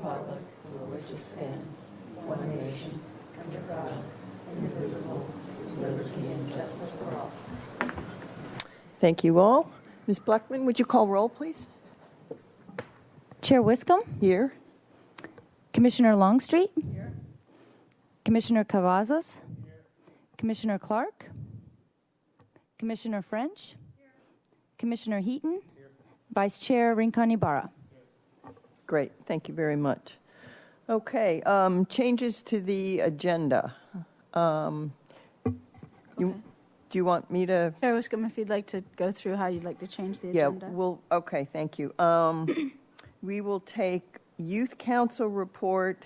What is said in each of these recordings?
republic for which it stands, one nation, under God, indivisible, with liberty and justice for all. Thank you all. Ms. Blackman, would you call roll, please? Chair Wiscombe? Here. Commissioner Longstreet? Here. Commissioner Cavazos? Here. Commissioner Clark? Commissioner French? Here. Commissioner Heaton? Here. Vice Chair Rincon Ibarra. Great. Thank you very much. Okay. Changes to the agenda. Do you want me to? Chair Wiscombe, if you'd like to go through how you'd like to change the agenda. Okay, thank you. We will take Youth Council report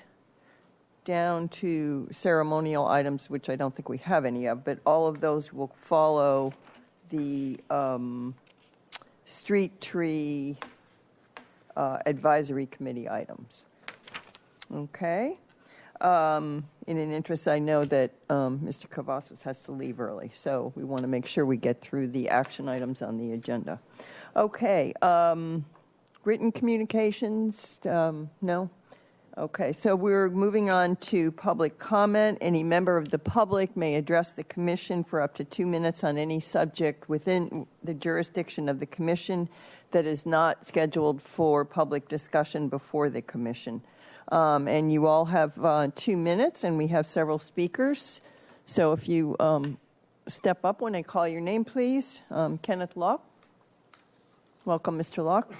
down to ceremonial items, which I don't think we have any of, but all of those will follow the street tree advisory committee items. Okay. In an interest, I know that Mr. Cavazos has to leave early, so we want to make sure we get through the action items on the agenda. Okay. Written communications? No? Okay, so we're moving on to public comment. Any member of the public may address the commission for up to 2 minutes on any subject within the jurisdiction of the commission that is not scheduled for public discussion before the commission. And you all have 2 minutes, and we have several speakers. So if you step up when I call your name, please. Kenneth Locke. Welcome, Mr. Locke.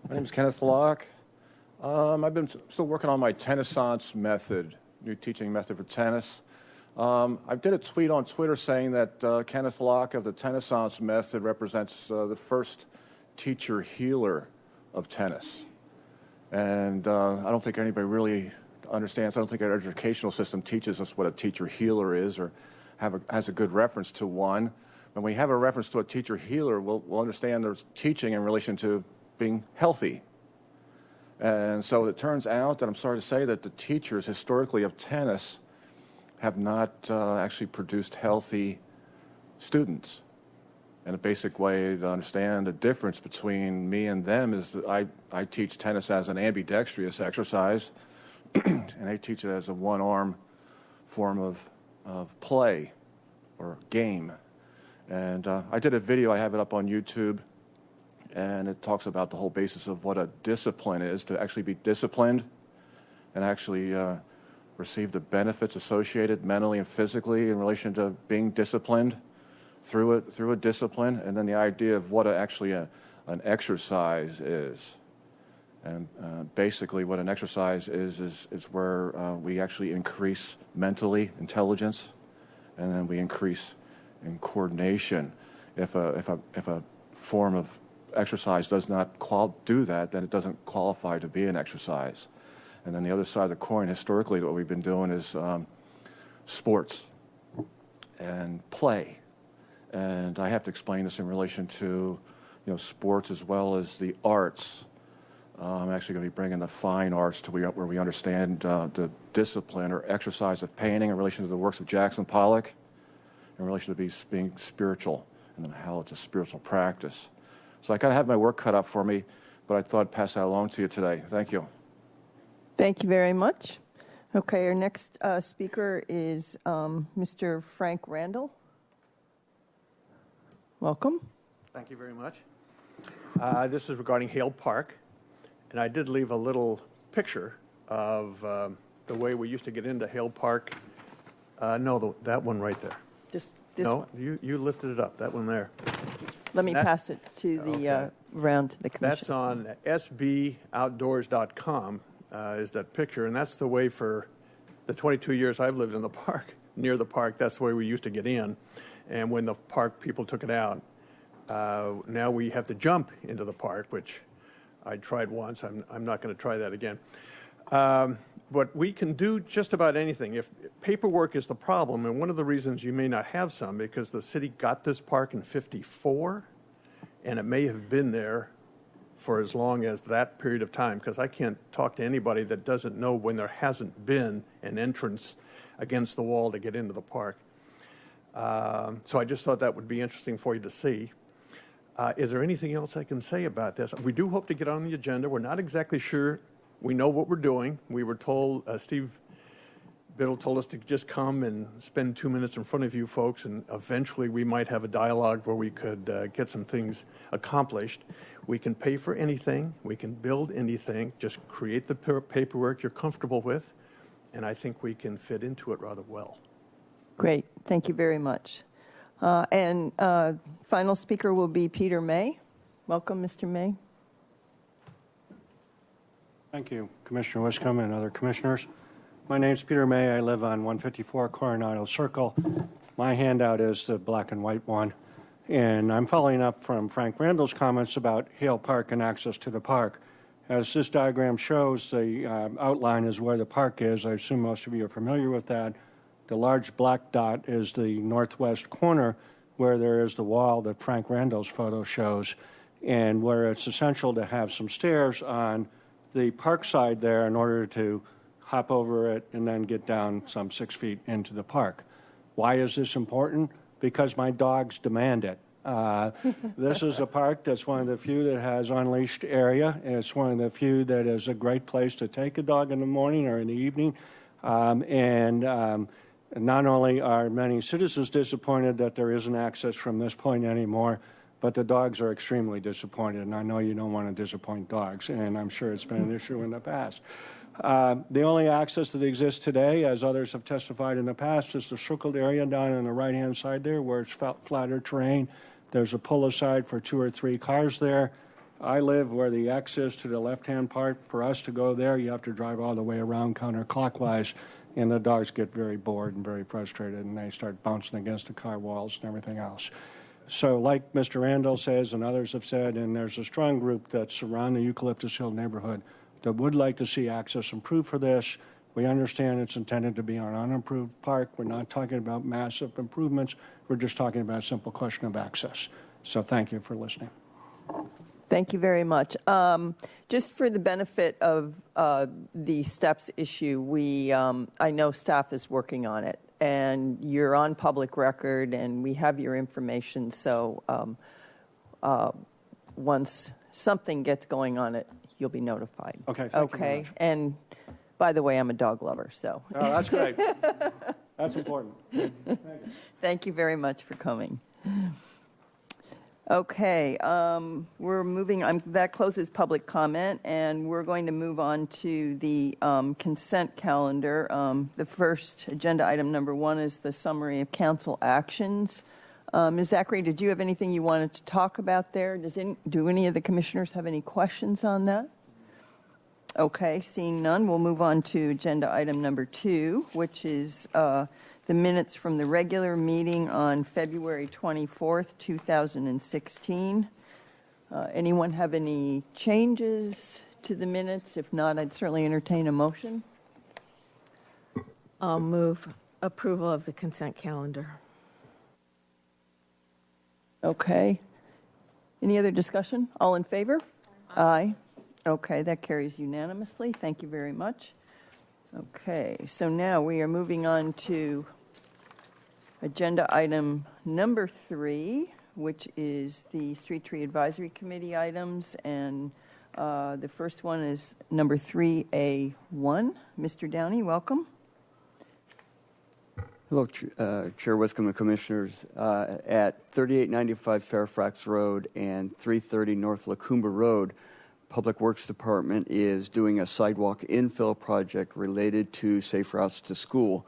My name is Kenneth Locke. I've been still working on my Tennessance method, new teaching method for tennis. I did a tweet on Twitter saying that Kenneth Locke of the Tennessance method represents the first teacher healer of tennis. And I don't think anybody really understands. I don't think our educational system teaches us what a teacher healer is or has a good reference to one. When we have a reference to a teacher healer, we'll understand there's teaching in relation to being healthy. And so it turns out that I'm sorry to say that the teachers historically of tennis have not actually produced healthy students. And a basic way to understand the difference between me and them is that I teach tennis as an ambidextrous exercise, and they teach it as a one-arm form of play or game. And I did a video, I have it up on YouTube, and it talks about the whole basis of what a discipline is, to actually be disciplined and actually receive the benefits associated mentally and physically in relation to being disciplined through a discipline, and then the idea of what an exercise is. And basically what an exercise is where we actually increase mentally intelligence, and then we increase in coordination. If a form of exercise does not do that, then it doesn't qualify to be an exercise. And then the other side of the coin, historically, what we've been doing is sports and play. And I have to explain this in relation to, sports as well as the arts. I'm actually going to be bringing the fine arts to where we understand the discipline or exercise of painting in relation to the works of Jackson Pollock, in relation to being spiritual and then how it's a spiritual practice. So I kind of have my work cut out for me, but I thought I'd pass that along to you today. Thank you. Thank you very much. Okay, our next speaker is Mr. Frank Randall. Welcome. Thank you very much. This is regarding Hale Park, and I did leave a little picture of the way we used to get into Hale Park. That one right there. This no, one. you lifted it up, that one there. Let me pass it to the round to the commission. That's on sboutdoors.com is that picture, and that's the way for the 22 years I've lived in the park, near the park, that's the way we used to get in. And when the park people took it out, now we have to jump into the park, which I tried once. I'm not going to try that again. But we can do just about anything. If paperwork is the problem, and one of the reasons you may not have some, because the city got this park in 1954, and it may have been there for as long as that period of time, because I can't talk to anybody that doesn't know when there hasn't been an entrance against the wall to get into the park. So I just thought that would be interesting for you to see. Is there anything else I can say about this? We do hope to get on the agenda. We're not exactly sure. We know what we're doing. We were told, Steve Biddle told us to just come and spend 2 minutes in front of you folks, and eventually we might have a dialogue where we could get some things accomplished. We can pay for anything. We can build anything. Just create the paperwork you're comfortable with, and I think we can fit into it rather well. Great. Thank you very much. And final speaker will be Peter May. Welcome, Mr. May. Thank you, Commissioner Wiscombe and other commissioners. My name's Peter May. I live on 154 Coronado Circle. My handout is the black and white one. And I'm following up from Frank Randall's comments about Hale Park and access to the park. As this diagram shows, the outline is where the park is. I assume most of you are familiar with that. The large black dot is the northwest corner where there is the wall that Frank Randall's photo shows, and where it's essential to have some stairs on the park side there in order to hop over it and then get down some 6 feet into the park. Why is this important? Because my dogs demand it. This is a park that's one of the few that has unleashed area, and it's one of the few that is a great place to take a dog in the morning or in the evening. Not only are many citizens disappointed that there isn't access from this point anymore, but the dogs are extremely disappointed, and I know you don't want to disappoint dogs, and I'm sure it's been an issue in the past. The only access that exists today, as others have testified in the past, is the circled area down on the right-hand side there where it's flatter terrain. There's a pull-aside for 2 or 3 cars there. I live where the X is to the left-hand part. For us to go there, you have to drive all the way around counterclockwise, and the dogs get very bored and very frustrated, and they start bouncing against the car walls and everything else. So like Mr. Randall says and others have said, and there's a strong group that surround the Eucalyptus Hill neighborhood that would like to see access improved for this. We understand it's intended to be an unimproved park. We're not talking about massive improvements. We're just talking about a simple question of access. So thank you for listening. Thank you very much. Just for the benefit of the steps issue, I know staff is working on it, and you're on public record, and we have your information. So once something gets going on it, you'll be notified. Okay. Thank you very much. And by the way, I'm a dog lover, so. Oh, that's great. That's important. Thank you. Thank you very much for coming. Okay, we're moving, that closes public comment, and we're going to move on to the consent calendar. The first agenda item, number 1, is the summary of council actions. Ms. Zachary, did you have anything you wanted to talk about there? Do any of the commissioners have any questions on that? Okay, seeing none, we'll move on to agenda item number 2, which is the minutes from the regular meeting on February 24th, 2016. Anyone have any changes to the minutes? If not, I'd certainly entertain a motion. I'll move approval of the consent calendar. Okay. Any other discussion? All in favor? Aye. Okay, that carries unanimously. Thank you very much. Okay, so now we are moving on to agenda item number 3, which is the Street Tree Advisory Committee items, and the first one is number 3A1. Mr. Downey, welcome. Hello, Chair Wiscombe and Commissioners. At 3895 Fairfax Road and 330 North Lacumba Road, Public Works Department is doing a sidewalk infill project related to Safe Routes to School.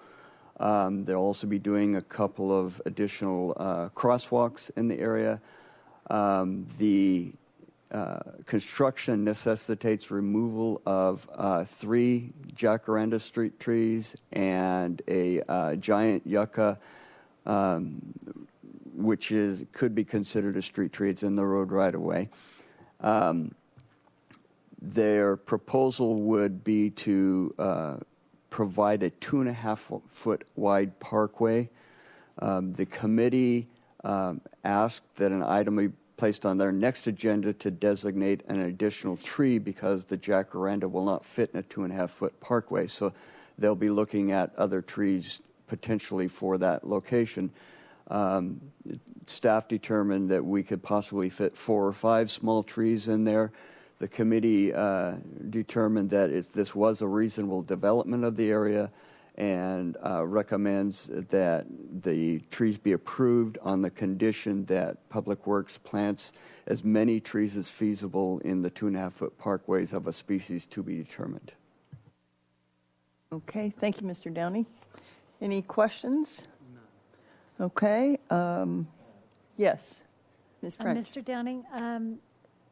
They'll also be doing a couple of additional crosswalks in the area. The construction necessitates removal of 3 jacaranda street trees and a giant yucca, which could be considered a street tree. It's in the road right away. Their proposal would be to provide a 2.5-foot wide parkway. The committee asked that an item be placed on their next agenda to designate an additional tree because the jacaranda will not fit in a 2.5-foot parkway. So they'll be looking at other trees potentially for that location. Staff determined that we could possibly fit 4 or 5 small trees in there. The committee determined that this was a reasonable development of the area and recommends that the trees be approved on the condition that Public Works plants as many trees as feasible in the 2.5-foot parkways of a species to be determined. Okay, thank you, Mr. Downey. Any questions? No. Okay, yes, Ms. French. Mr. Downing,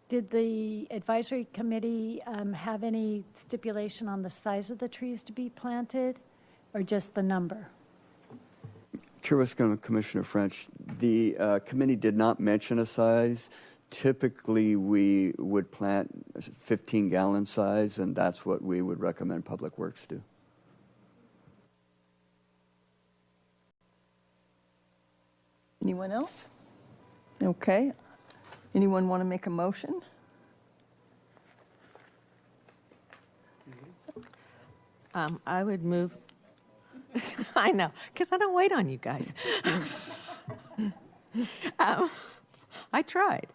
did the advisory committee have any stipulation on the size of the trees to be planted, or just the number? Chairwoman Commissioner French, the committee did not mention a size. Typically, we would plant 15-gallon size, and that's what we would recommend Public Works do. Anyone else? Okay. Anyone want to make a motion? I would move. I know, because I don't wait on you guys. I tried.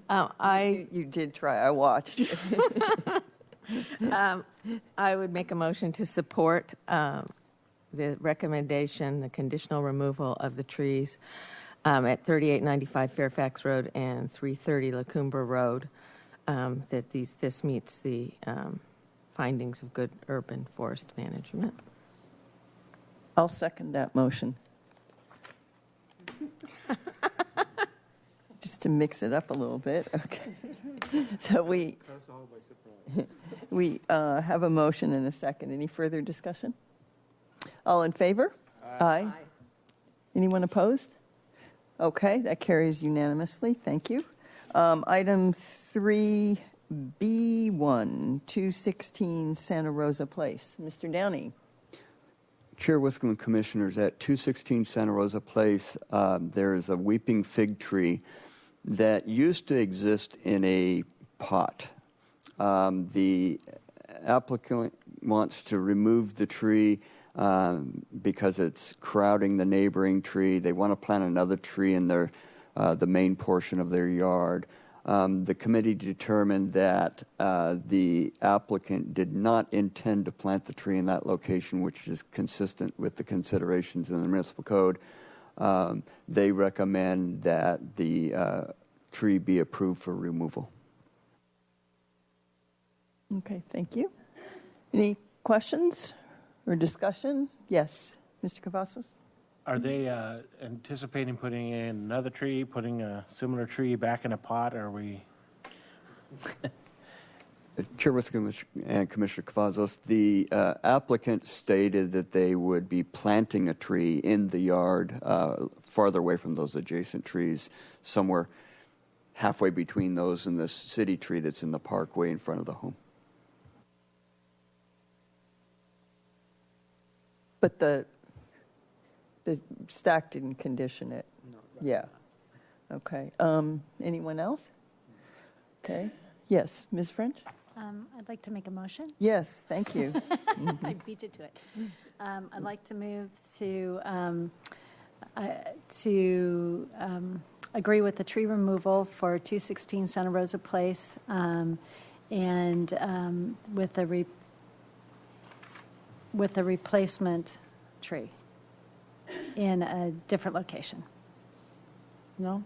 You did try. I watched. I would make a motion to support the recommendation, the conditional removal of the trees at 3895 Fairfax Road and 330 Lacumba Road, that this meets the findings of good urban forest management. I'll second that motion. Just to mix it up a little bit. Okay. So we have a motion and a second. Any further discussion? All in favor? Aye. Anyone opposed? Okay, that carries unanimously. Thank you. Item 3B1, 216 Santa Rosa Place. Mr. Downey. Chair Wiscombe Commissioners, at 216 Santa Rosa Place, there is a weeping fig tree that used to exist in a pot. The applicant wants to remove the tree because it's crowding the neighboring tree. They want to plant another tree in the main portion of their yard. The committee determined that the applicant did not intend to plant the tree in that location, which is consistent with the considerations in the municipal code. They recommend that the tree be approved for removal. Okay, thank you. Any questions or discussion? Yes, Mr. Cavazos? Are they anticipating putting in another tree, putting a similar tree back in a pot, or are we? Chair Wiscombe and Commissioner Cavazos, the applicant stated that they would be planting a tree in the yard farther away from those adjacent trees, somewhere halfway between those and the city tree that's in the parkway in front of the home. But the stack didn't condition it. No. Yeah. Okay. Anyone else? Okay. Yes, Ms. French? I'd like to make a motion. Yes, thank you. I beat you to it. I'd like to move to agree with the tree removal for 216 Santa Rosa Place, and with the replacement tree in a different location. No?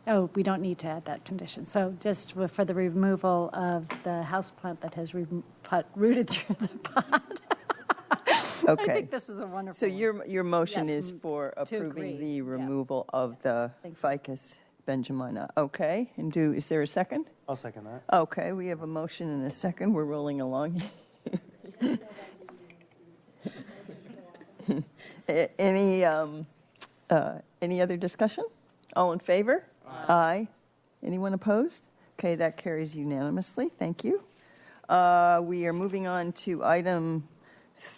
Oh, we don't need to add that condition. So just for the removal of the houseplant that has rooted through the pot. Okay. I think this is a wonderful So one. your motion Yes, is for approving agree, the yeah. removal of the Thank you. Ficus benjamina. Okay. And is there a second? I'll second that. Okay, we have a motion and a second. We're rolling along. Any other discussion? All in favor? Aye. Anyone opposed? Okay, that carries unanimously. Thank you. We are moving on to item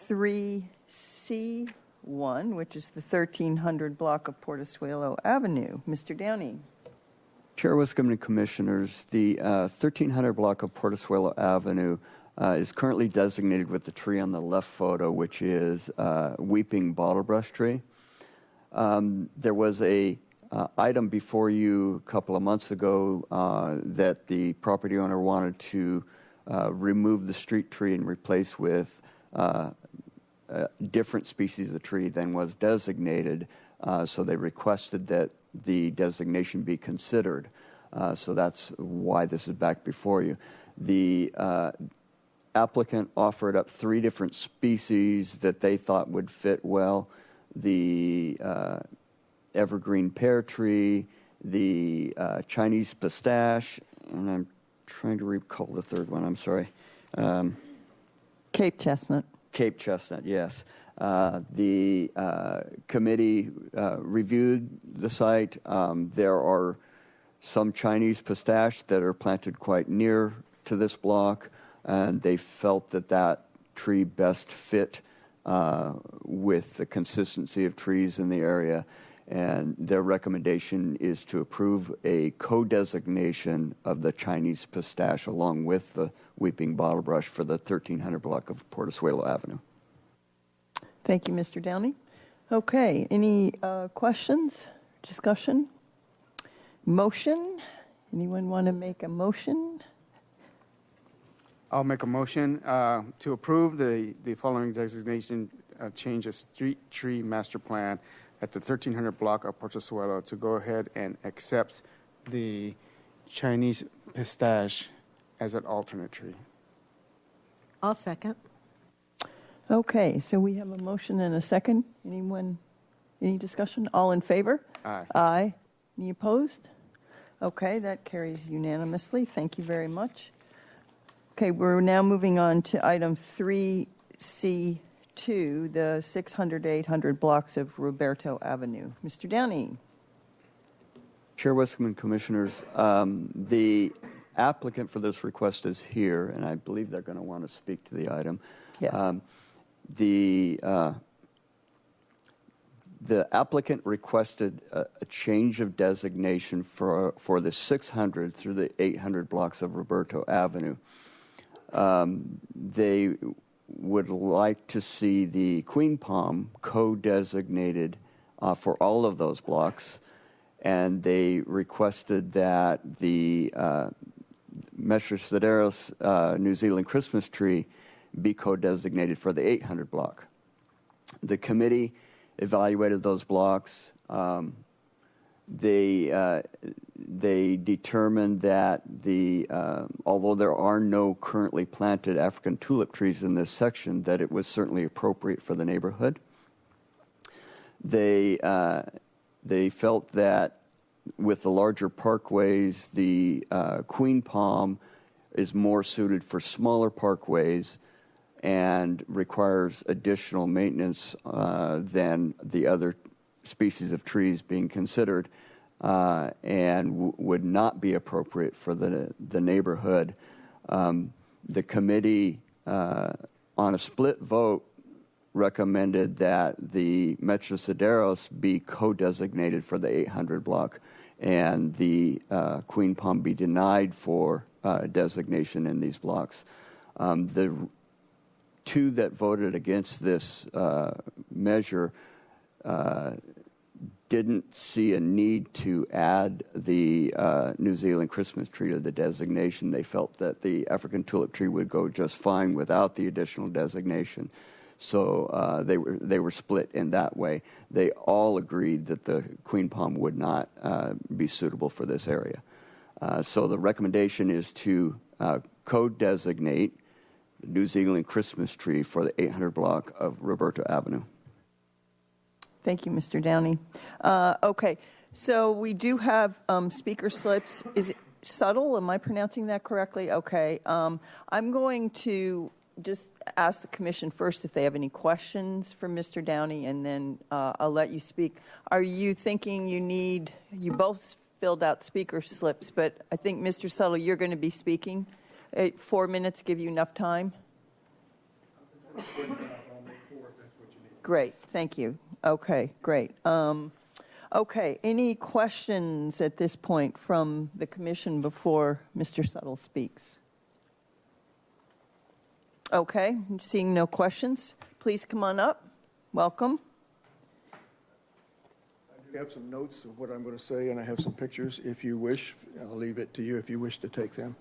3C1, which is the 1300 block of Portezuelo Avenue. Mr. Downey. Chair Wiscombe and Commissioners, the 1300 block of Portezuelo Avenue is currently designated with the tree on the left photo, which is weeping bottlebrush tree. There was a item before you a couple of months ago that the property owner wanted to remove the street tree and replace with different species of tree than was designated. So they requested that the designation be considered. So that's why this is back before you. The applicant offered up 3 different species that they thought would fit well. The evergreen pear tree, the Chinese pistache, and I'm trying to recall the third one, I'm sorry. Cape chestnut. Cape chestnut, yes. The committee reviewed the site. There are some Chinese pistache that are planted quite near to this block, and they felt that that tree best fit with the consistency of trees in the area. And their recommendation is to approve a co-designation of the Chinese pistache along with the weeping bottlebrush for the 1300 block of Portezuelo Avenue. Thank you, Mr. Downey. Okay, any questions, discussion? Motion? Anyone want to make a motion? I'll make a motion to approve the following designation change of street tree master plan at the 1300 block of Portezuelo to go ahead and accept the Chinese pistache as an alternate tree. I'll second. Okay, so we have a motion and a second. Anyone, any discussion? All in favor? Aye. Aye. Any opposed? Okay, that carries unanimously. Thank you very much. Okay, we're now moving on to item 3C2, the 600 to 800 blocks of Roberto Avenue. Mr. Downey. Chair Wiscombe and Commissioners, the applicant for this request is here, and I believe they're going to want to speak to the item. Yes. The applicant requested a change of designation for the 600 through the 800 blocks of Roberto Avenue. They would like to see the Queen Palm co-designated for all of those blocks, and they requested that the Metrosideros New Zealand Christmas tree be co-designated for the 800 block. The committee evaluated those blocks. They determined that although there are no currently planted African tulip trees in this section, that it was certainly appropriate for the neighborhood. They felt that with the larger parkways, the Queen Palm is more suited for smaller parkways and requires additional maintenance than the other species of trees being considered, and would not be appropriate for the neighborhood. The committee, on a split vote, recommended that the Metrosideros be co-designated for the 800 block, and the Queen Palm be denied for designation in these blocks. The two that voted against this measure didn't see a need to add the New Zealand Christmas tree to the designation. They felt that the African tulip tree would go just fine without the additional designation. So they were split in that way. They all agreed that the Queen Palm would not be suitable for this area. So the recommendation is to co-designate the New Zealand Christmas tree for the 800 block of Roberto Avenue. Thank you, Mr. Downey. Okay, so we do have speaker slips. Is it Subtle? Am I pronouncing that correctly? Okay. I'm going to just ask the commission first if they have any questions for Mr. Downey, and then I'll let you speak. Are you thinking you both filled out speaker slips, but I think, Mr. Subtle, you're going to be speaking. 4 minutes give you enough time? Great, thank you. Okay, great. Okay, any questions at this point from the commission before Mr. Subtle speaks? Okay, seeing no questions, please come on up. Welcome. I have some notes of what I'm going to say, and I have some pictures if you wish. I'll leave it to you if you wish to take them.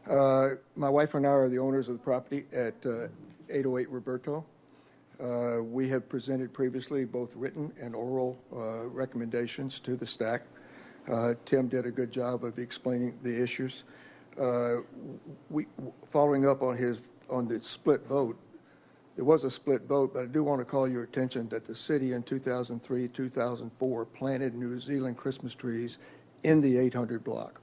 My wife and I are the owners of the property at 808 Roberto. We have presented previously both written and oral recommendations to the STAC. Tim did a good job of explaining the issues. Following up on the split vote, there was a split vote, but I do want to call your attention that the city in 2003, 2004 planted New Zealand Christmas trees in the 800 block.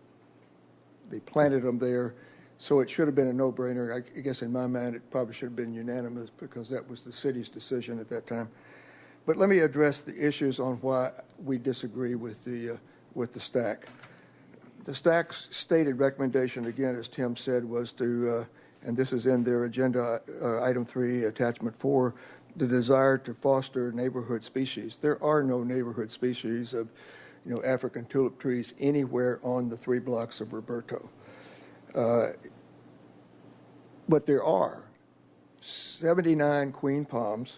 They planted them there, so it should have been a no-brainer. I guess in my mind it probably should have been unanimous because that was the city's decision at that time. But let me address the issues on why we disagree with the STAC. The STAC's stated recommendation, again, as Tim said, was to and this is in their agenda, item 3, attachment 4, the desire to foster neighborhood species. There are no neighborhood species of, African tulip trees anywhere on the 3 blocks of Roberto. But there are 79 queen palms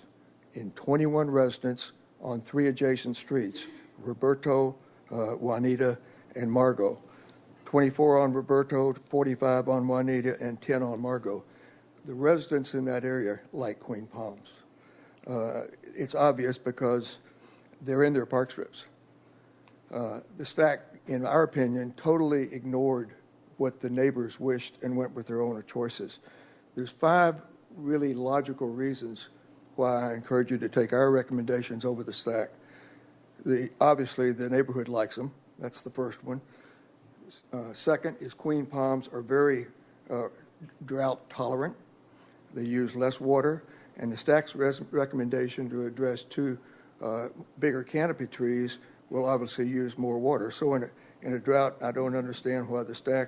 in 21 residents on 3 adjacent streets, Roberto, Juanita, and Margot. 24 on Roberto, 45 on Juanita, and 10 on Margot. The residents in that area like queen palms. It's obvious because they're in their park strips. The STAC, in our opinion, totally ignored what the neighbors wished and went with their own choices. There's 5 really logical reasons why I encourage you to take our recommendations over the STAC. Obviously, the neighborhood likes them. That's the first one. Second is queen palms are very drought tolerant. They use less water, and the STAC's recommendation to address 2 bigger canopy trees will obviously use more water. So in a drought, I don't understand why the STAC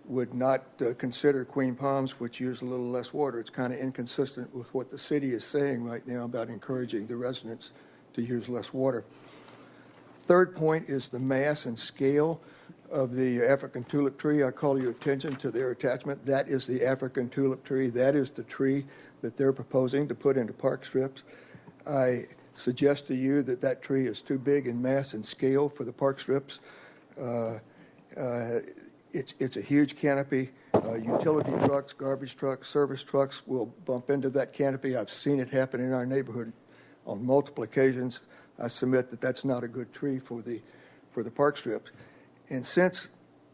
would not consider queen palms, which use a little less water. It's kind of inconsistent with what the city is saying right now about encouraging the residents to use less water. Third point is the mass and scale of the African tulip tree. I call your attention to their attachment. That is the African tulip tree. That is the tree that they're proposing to put into park strips. I suggest to you that that tree is too big in mass and scale for the park strips. It's a huge canopy. Utility trucks, garbage trucks, service trucks will bump into that canopy. I've seen it happen in our neighborhood on multiple occasions. I submit that that's not a good tree for the park strips. And since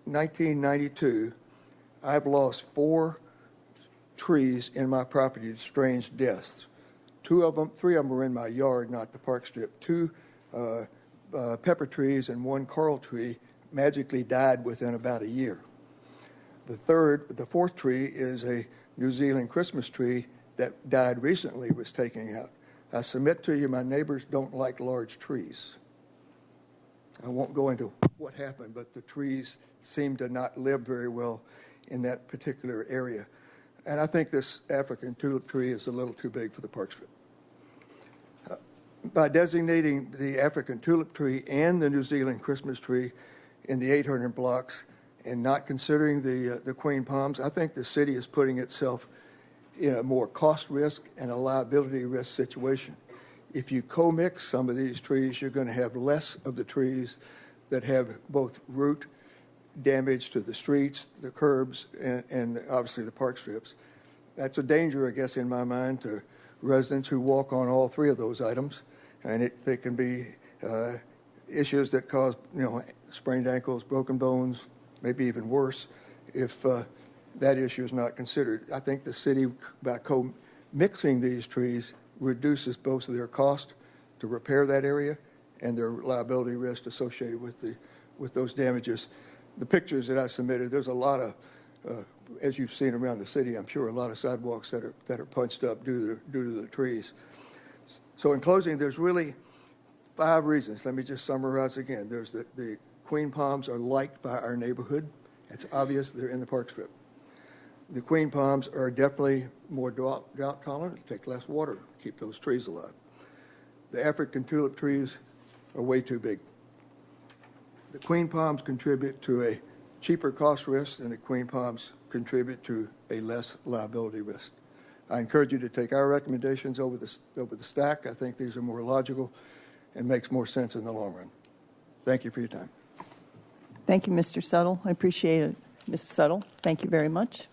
1992, I've lost 4 trees in my property to strange deaths. 3 of them were in my yard, not the park strip. 2 pepper trees and 1 coral tree magically died within about a year. The 4th tree is a New Zealand Christmas tree that died recently, was taken out. I submit to you, my neighbors don't like large trees. I won't go into what happened, but the trees seem to not live very well in that particular area. And I think this African tulip tree is a little too big for the park strip. By designating the African tulip tree and the New Zealand Christmas tree in the 800 blocks and not considering the queen palms, I think the city is putting itself in a more cost risk and a liability risk situation. If you co-mix some of these trees, you're going to have less of the trees that have both root damage to the streets, the curbs, and obviously the park strips. That's a danger, I guess, in my mind, to residents who walk on all 3 of those items. And they can be issues that cause, sprained ankles, broken bones, maybe even worse if that issue is not considered. I think the city, by co-mixing these trees, reduces both their cost to repair that area and their liability risk associated with those damages. The pictures that I submitted, there's a lot of, as you've seen around the city, I'm sure, a lot of sidewalks that are punched up due to the trees. So in closing, there's really 5 reasons. Let me just summarize again. There's the queen palms are liked by our neighborhood. It's obvious they're in the park strip. The queen palms are definitely more drought tolerant, take less water to keep those trees alive. The African tulip trees are way too big. The queen palms contribute to a cheaper cost risk, and the queen palms contribute to a less liability risk. I encourage you to take our recommendations over the stack. I think these are more logical and makes more sense in the long run. Thank you for your time. Thank you, Mr. Suttle. I appreciate it. Mr. Suttle, thank you very much.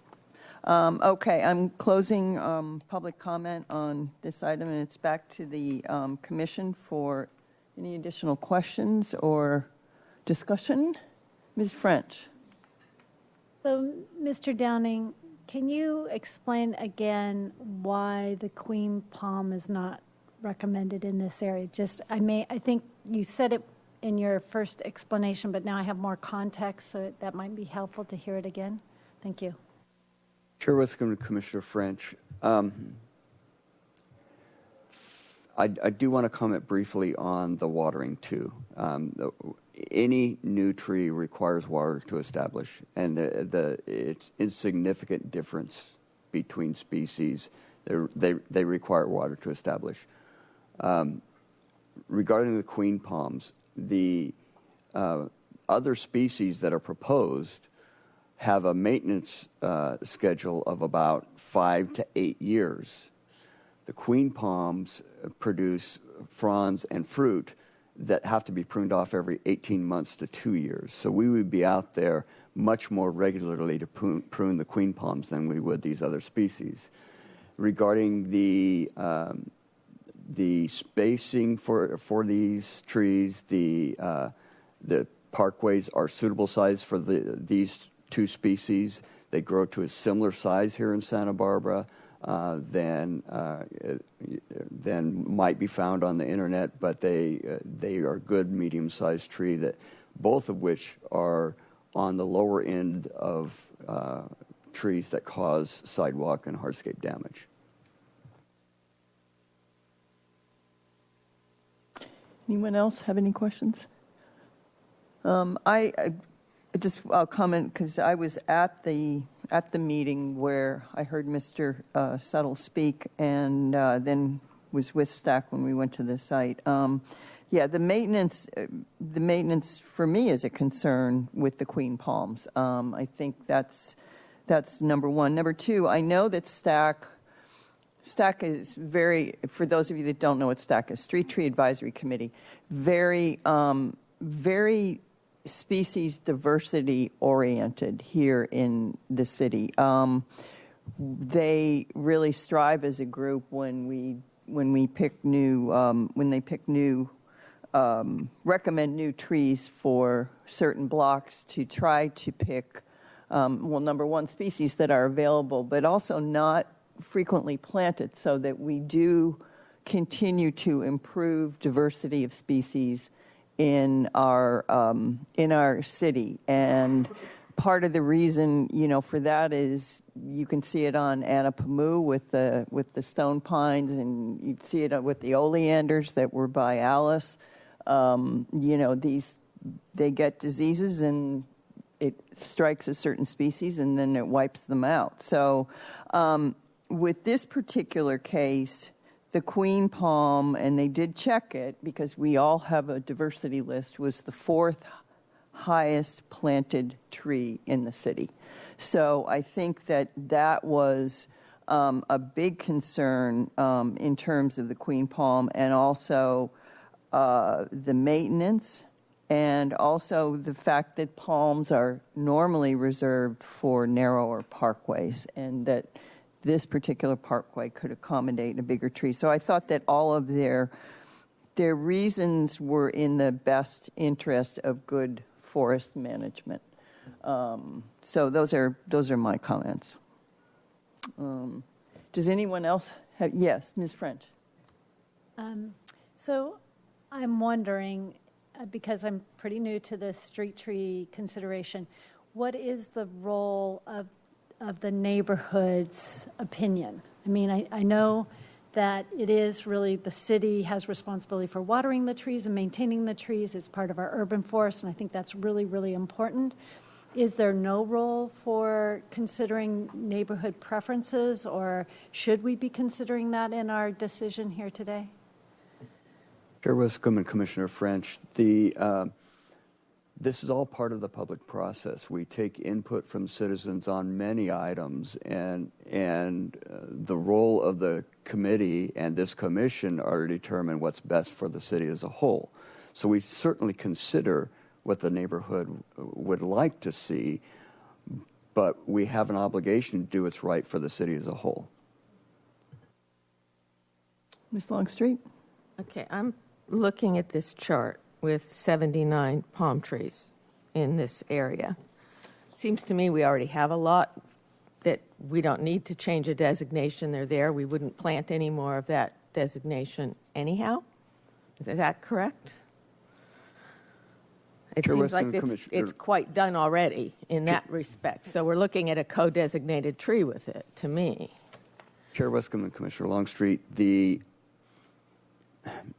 Okay, I'm closing public comment on this item, and it's back to the commission for any additional questions or discussion. Ms. French. So, Mr. Downing, can you explain again why the Queen Palm is not recommended in this area? I think you said it in your first explanation, but now I have more context, so that might be helpful to hear it again. Thank you. Chairwoman Commissioner French, I do want to comment briefly on the watering too. Any new tree requires water to establish, and it's insignificant difference between species. They require water to establish. Regarding the queen palms, the other species that are proposed have a maintenance schedule of about 5 to 8 years. The queen palms produce fronds and fruit that have to be pruned off every 18 months to 2 years. So we would be out there much more regularly to prune the queen palms than we would these other species. Regarding the spacing for these trees, the parkways are suitable size for these two species. They grow to a similar size here in Santa Barbara than might be found on the internet, but they are good medium-sized tree that both of which are on the lower end of trees that cause sidewalk and hardscape damage. Anyone else have any questions? I'll comment because I was at the meeting where I heard Mr. Suttle speak, and then was with Stack when we went to the site. The maintenance for me is a concern with the queen palms. I think that's number one. Number two, I know that Stack is very, for those of you that don't know what Stack is, Street Tree Advisory Committee, very species diversity oriented here in the city. They really strive as a group when they pick new recommend new trees for certain blocks to try to pick number one, species that are available, but also not frequently planted, so that we do continue to improve diversity of species in our city. And part of the reason, for that is you can see it on Anapamu with the stone pines, and you see it with the oleanders that were by Alice. They get diseases and it strikes a certain species and then it wipes them out. So with this particular case, the queen palm, and they did check it because we all have a diversity list, was the fourth highest planted tree in the city. So I think that was a big concern in terms of the queen palm, and also the maintenance, and also the fact that palms are normally reserved for narrower parkways, and that this particular parkway could accommodate a bigger tree. So I thought that all of their reasons were in the best interest of good forest management. So those are my comments. Does anyone else have? Yes, Ms. French. So I'm wondering, because I'm pretty new to the street tree consideration, what is the role of the neighborhood's opinion? I mean, I know that it is really the city has responsibility for watering the trees and maintaining the trees as part of our urban forest, and I think that's really, really important. Is there no role for considering neighborhood preferences, or should we be considering that in our decision here today? Chairwoman Commissioner French, the This is all part of the public process. We take input from citizens on many items, and the role of the committee and this commission are to determine what's best for the city as a whole. So we certainly consider what the neighborhood would like to see, but we have an obligation to do what's right for the city as a whole. Ms. Longstreet? Okay, I'm looking at this chart with 79 palm trees in this area. It seems to me we already have a lot that we don't need to change a designation. They're there. We wouldn't plant any more of that designation anyhow. Is that correct? It seems like it's quite done already in that respect. So we're looking at a co-designated tree with it, to me. Chair Westcombe and Commissioner Longstreet, the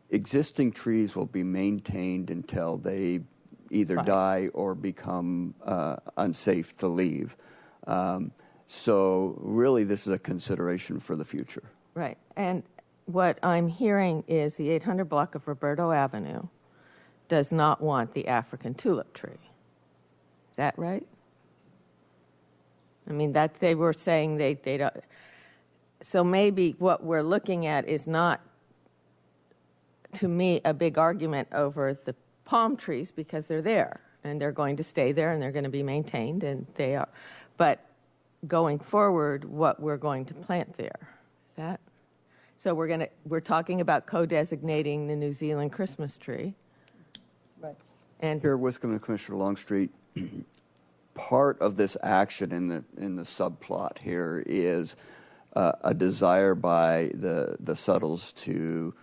existing trees will be maintained until they either die or become unsafe to leave. So really this is a consideration for the future. Right. And what I'm hearing is the 800 block of Roberto Avenue does not want the African tulip tree. Is that right? I mean, that they were saying they don't. So maybe what we're looking at is not, to me, a big argument over the palm trees because they're there and they're going to stay there and they're going to be maintained and they are. But going forward, what we're going to plant there, is that? So we're talking about co-designating the New Zealand Christmas tree. Right. And Chair Westcombe and Commissioner Longstreet, part of this action in the subplot here is a desire by the Suttles to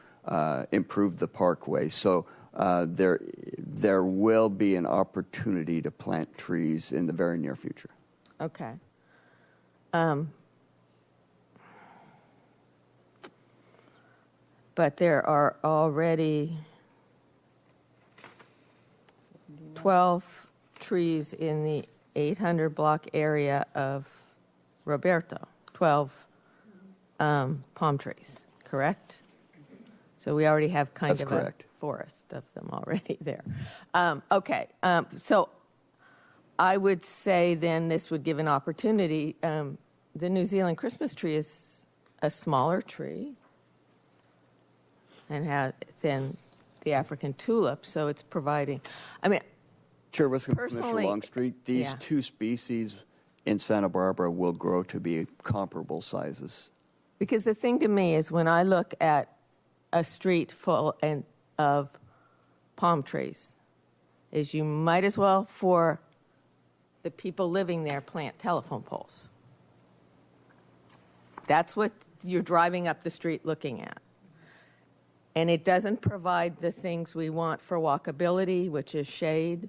improve the parkway. So there will be an opportunity to plant trees in the very near future. Okay. But there are already 12 trees in the 800 block area of Roberto, 12 palm trees, correct? So we already have kind That's of correct. A forest of them already there. Okay, so I would say then this would give an opportunity. The New Zealand Christmas tree is a smaller tree and than the African tulip, so it's providing. I mean, Chair Westcombe, Commissioner Longstreet, these two species in Santa Barbara will grow to be comparable sizes. Because the thing to me is when I look at a street full of palm trees, is you might as well, for the people living there, plant telephone poles. That's what you're driving up the street looking at. And it doesn't provide the things we want for walkability, which is shade,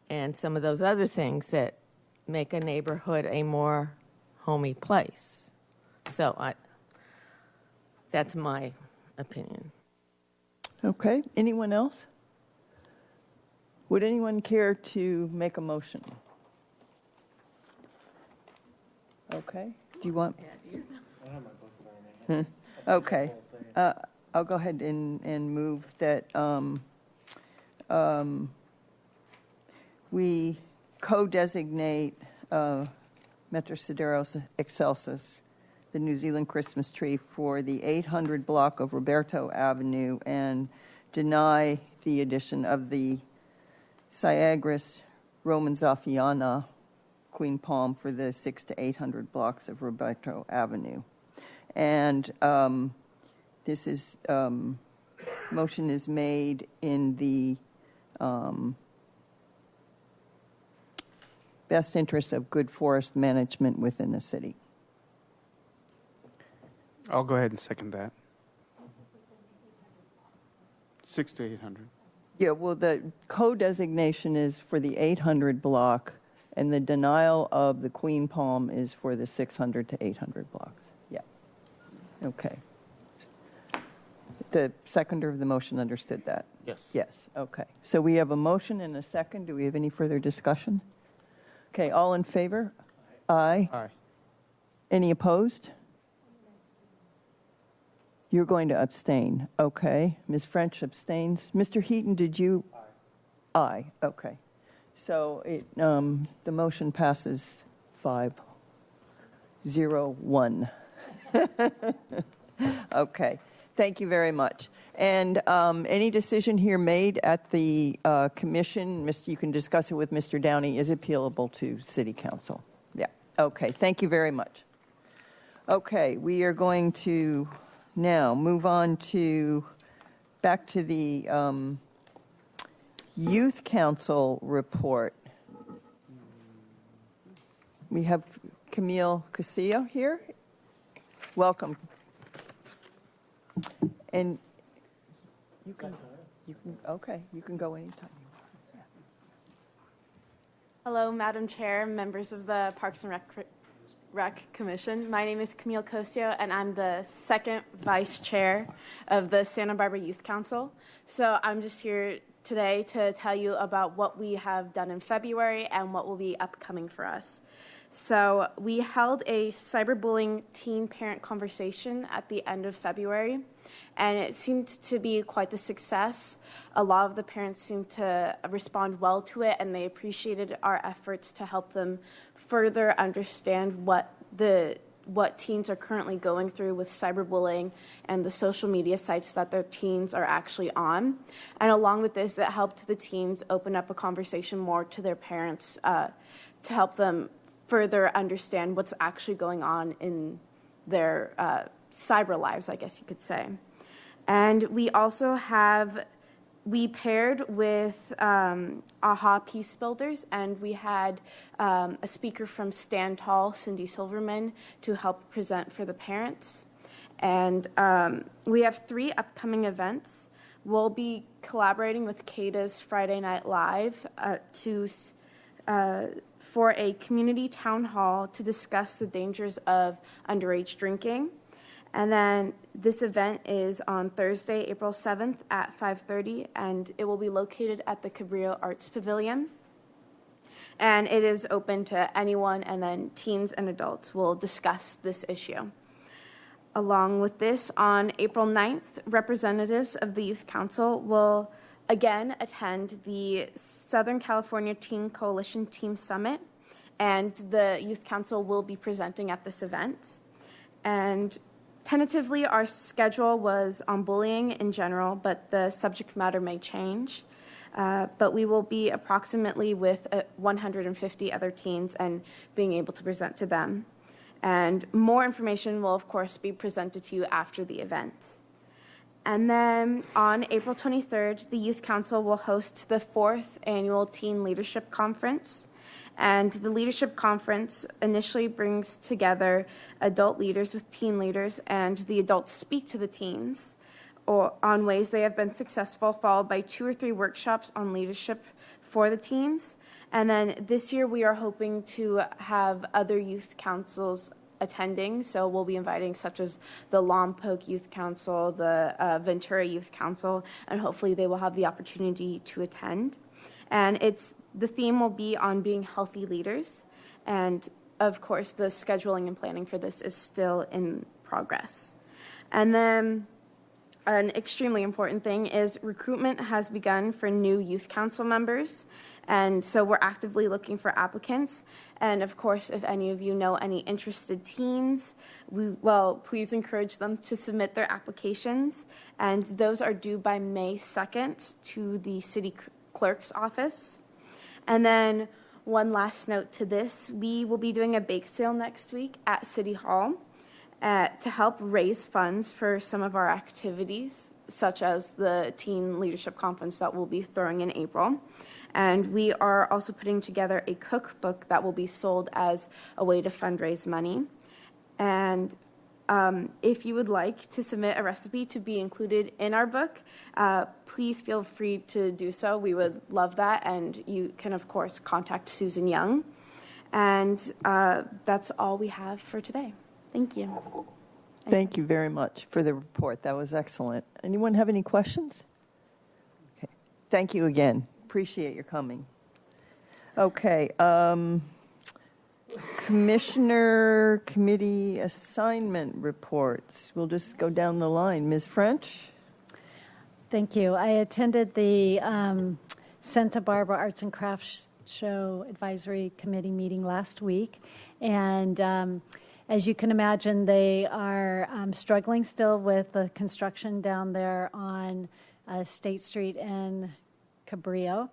and some of those other things that make a neighborhood a more homey place. So that's my opinion. Okay. Anyone else? Would anyone care to make a motion? Okay. Do you want? Okay. I'll go ahead and move that we co-designate Metrosideros excelsus, the New Zealand Christmas tree, for the 800 block of Roberto Avenue and deny the addition of the Syagris romanzoffiana queen palm for the 600 to 800 blocks of Roberto Avenue. And this is motion is made in the best interest of good forest management within the city. I'll go ahead and second that. 600 to 800. Yeah, well, the co-designation is for the 800 block, and the denial of the queen palm is for the 600 to 800 blocks. Yeah. Okay. The seconder of the motion understood that? Yes. Yes, okay. So we have a motion and a second. Do we have any further discussion? Okay, all in favor? Aye. Aye. Any opposed? You're going to abstain. Okay. Ms. French abstains. Mr. Heaton, did you? Aye. Aye, okay. So the motion passes 5-0-1. Okay. Thank you very much. And any decision here made at the commission, you can discuss it with Mr. Downey, is appealable to City Council. Yeah. Okay. Thank you very much. Okay. We are going to now move on back to the Youth Council report. We have Camille Casillo here. Welcome. And you can go anytime. Hello, Madam Chair, members of the Parks and Rec Commission. My name is Camille Costio, and I'm the second vice chair of the Santa Barbara Youth Council. So I'm just here today to tell you about what we have done in February and what will be upcoming for us. So we held a cyberbullying teen-parent conversation at the end of February, and it seemed to be quite the success. A lot of the parents seemed to respond well to it, and they appreciated our efforts to help them further understand what teens are currently going through with cyberbullying and the social media sites that their teens are actually on. And along with this, it helped the teens open up a conversation more to their parents to help them further understand what's actually going on in their cyber lives, I guess you could say. And we also we paired with AHA Peace Builders, and we had a speaker from Stand Tall, Cindy Silverman, to help present for the parents. And we have 3 upcoming events. We'll be collaborating with CADA's Friday Night Live for a community town hall to discuss the dangers of underage drinking. And then this event is on Thursday, April 7th at 5:30, and it will be located at the Cabrillo Arts Pavilion. And it is open to anyone, and then teens and adults will discuss this issue. Along with this, on April 9th, representatives of the Youth Council will again attend the Southern California Teen Coalition Team Summit, and the Youth Council will be presenting at this event. And tentatively, our schedule was on bullying in general, but the subject matter may change. But we will be approximately with 150 other teens and being able to present to them. And more information will, of course, be presented to you after the event. And then on April 23rd, the Youth Council will host the 4th Annual Teen Leadership Conference. And the Leadership Conference initially brings together adult leaders with teen leaders, and the adults speak to the teens on ways they have been successful, followed by 2 or 3 workshops on leadership for the teens. And then this year we are hoping to have other youth councils attending. So we'll be inviting such as the Lompoc Youth Council, the Ventura Youth Council, and hopefully they will have the opportunity to attend. And the theme will be on being healthy leaders. And of course, the scheduling and planning for this is still in progress. And then an extremely important thing is recruitment has begun for new youth council members. And so we're actively looking for applicants. And of course, if any of you know any interested teens, please encourage them to submit their applications. And those are due by May 2nd to the city clerk's office. And then one last note to this, we will be doing a bake sale next week at City Hall to help raise funds for some of our activities, such as the Teen Leadership Conference that we'll be throwing in April. And we are also putting together a cookbook that will be sold as a way to fundraise money. And if you would like to submit a recipe to be included in our book, please feel free to do so. We would love that. And you can, of course, contact Susan Young. And that's all we have for today. Thank you. Thank you very much for the report. That was excellent. Anyone have any questions? Okay. Thank you again. Appreciate your coming. Okay. Commissioner committee assignment reports. We'll just go down the line. Ms. French? Thank you. I attended the Santa Barbara Arts and Crafts Show Advisory Committee meeting last week. And as you can imagine, they are struggling still with the construction down there on State Street in Cabrillo.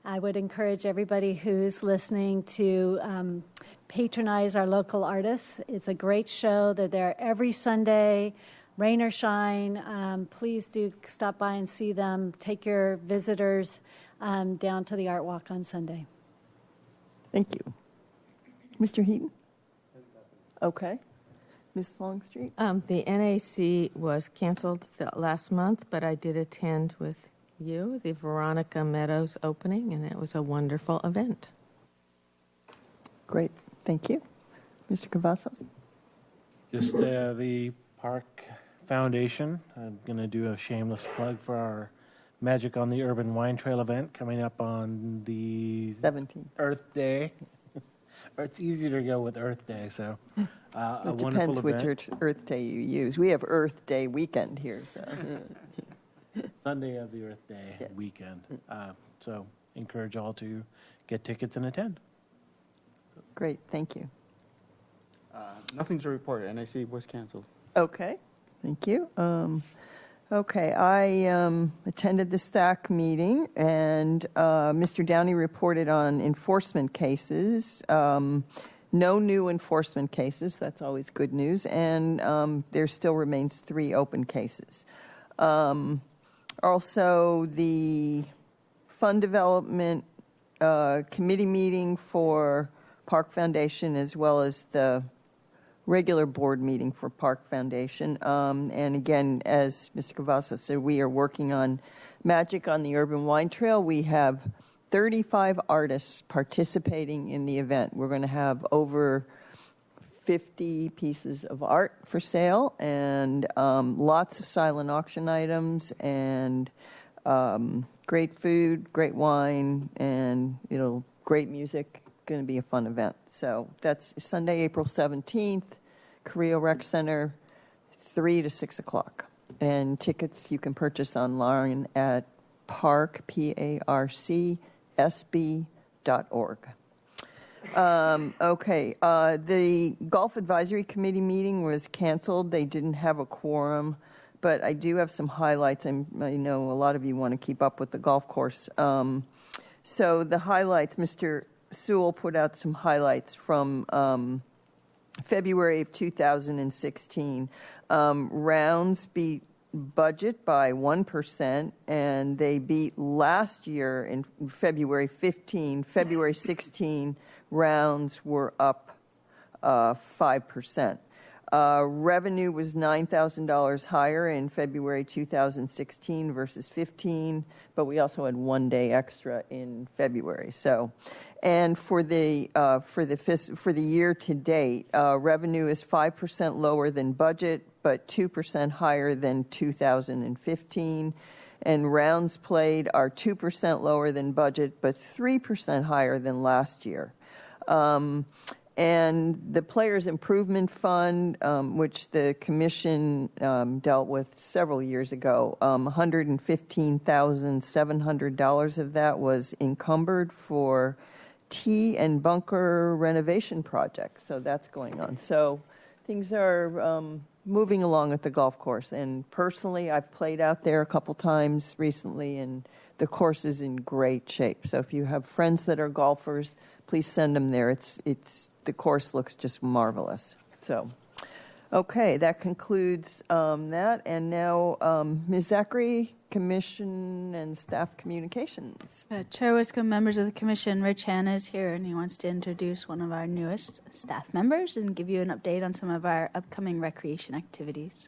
I would encourage everybody who's listening to patronize our local artists. It's a great show. They're there every Sunday, rain or shine. Please do stop by and see them. Take your visitors down to the Art Walk on Sunday. Thank you. Mr. Heaton? Okay. Ms. Longstreet? The NAC was canceled last month, but I did attend with you the Veronica Meadows opening, and it was a wonderful event. Great. Thank you. Mr. Cavazos? Just the Park Foundation. I'm going to do a shameless plug for our Magic on the Urban Wine Trail event coming up on the 17th. Earth Day. Or it's easier to go with Earth Day, so a It wonderful depends event. which Earth Day you use. We have Earth Day weekend here, so. Sunday of the Earth Day weekend. So encourage all to get tickets and attend. Great, thank you. Nothing to report. NAC was canceled. Okay, thank you. Okay, I attended the STAC meeting, and Mr. Downey reported on enforcement cases. No new enforcement cases, that's always good news, and there still remains 3 open cases. Also, the Fund Development Committee meeting for Park Foundation, as well as the regular board meeting for Park Foundation. And again, as Mr. Cavazos said, we are working on Magic on the Urban Wine Trail. We have 35 artists participating in the event. We're going to have over 50 pieces of art for sale, and lots of silent auction items, and great food, great wine, and great music. Going to be a fun event. So that's Sunday, April 17th, Carrillo Rec Center, 3 to 6 o'clock. And tickets you can purchase online at parksb.org. Okay, the Golf Advisory Committee meeting was canceled. They didn't have a quorum, but I do have some highlights. I know a lot of you want to keep up with the golf course. So the highlights, Mr. Sewell put out some highlights from February of 2016. Rounds beat budget by 1%, and they beat last year in February 15. February 16 rounds were up 5%. Revenue was $9,000 higher in February 2016 versus 15, but we also had 1 day extra in February. So, and for the year to date, revenue is 5% lower than budget, but 2% higher than 2015. And rounds played are 2% lower than budget, but 3% higher than last year. And the Players Improvement Fund, which the commission dealt with several years ago, $115,700 of that was encumbered for tee and bunker renovation projects. So that's going on. So things are moving along at the golf course. And personally, I've played out there a couple times recently, and the course is in great shape. So if you have friends that are golfers, please send them there. The course looks just marvelous. So, okay, that concludes that. And now, Ms. Zachary, Commission and Staff Communications. Chair Wiscombe, members of the Commission, Rich Hanna is here, and he wants to introduce one of our newest staff members and give you an update on some of our upcoming recreation activities.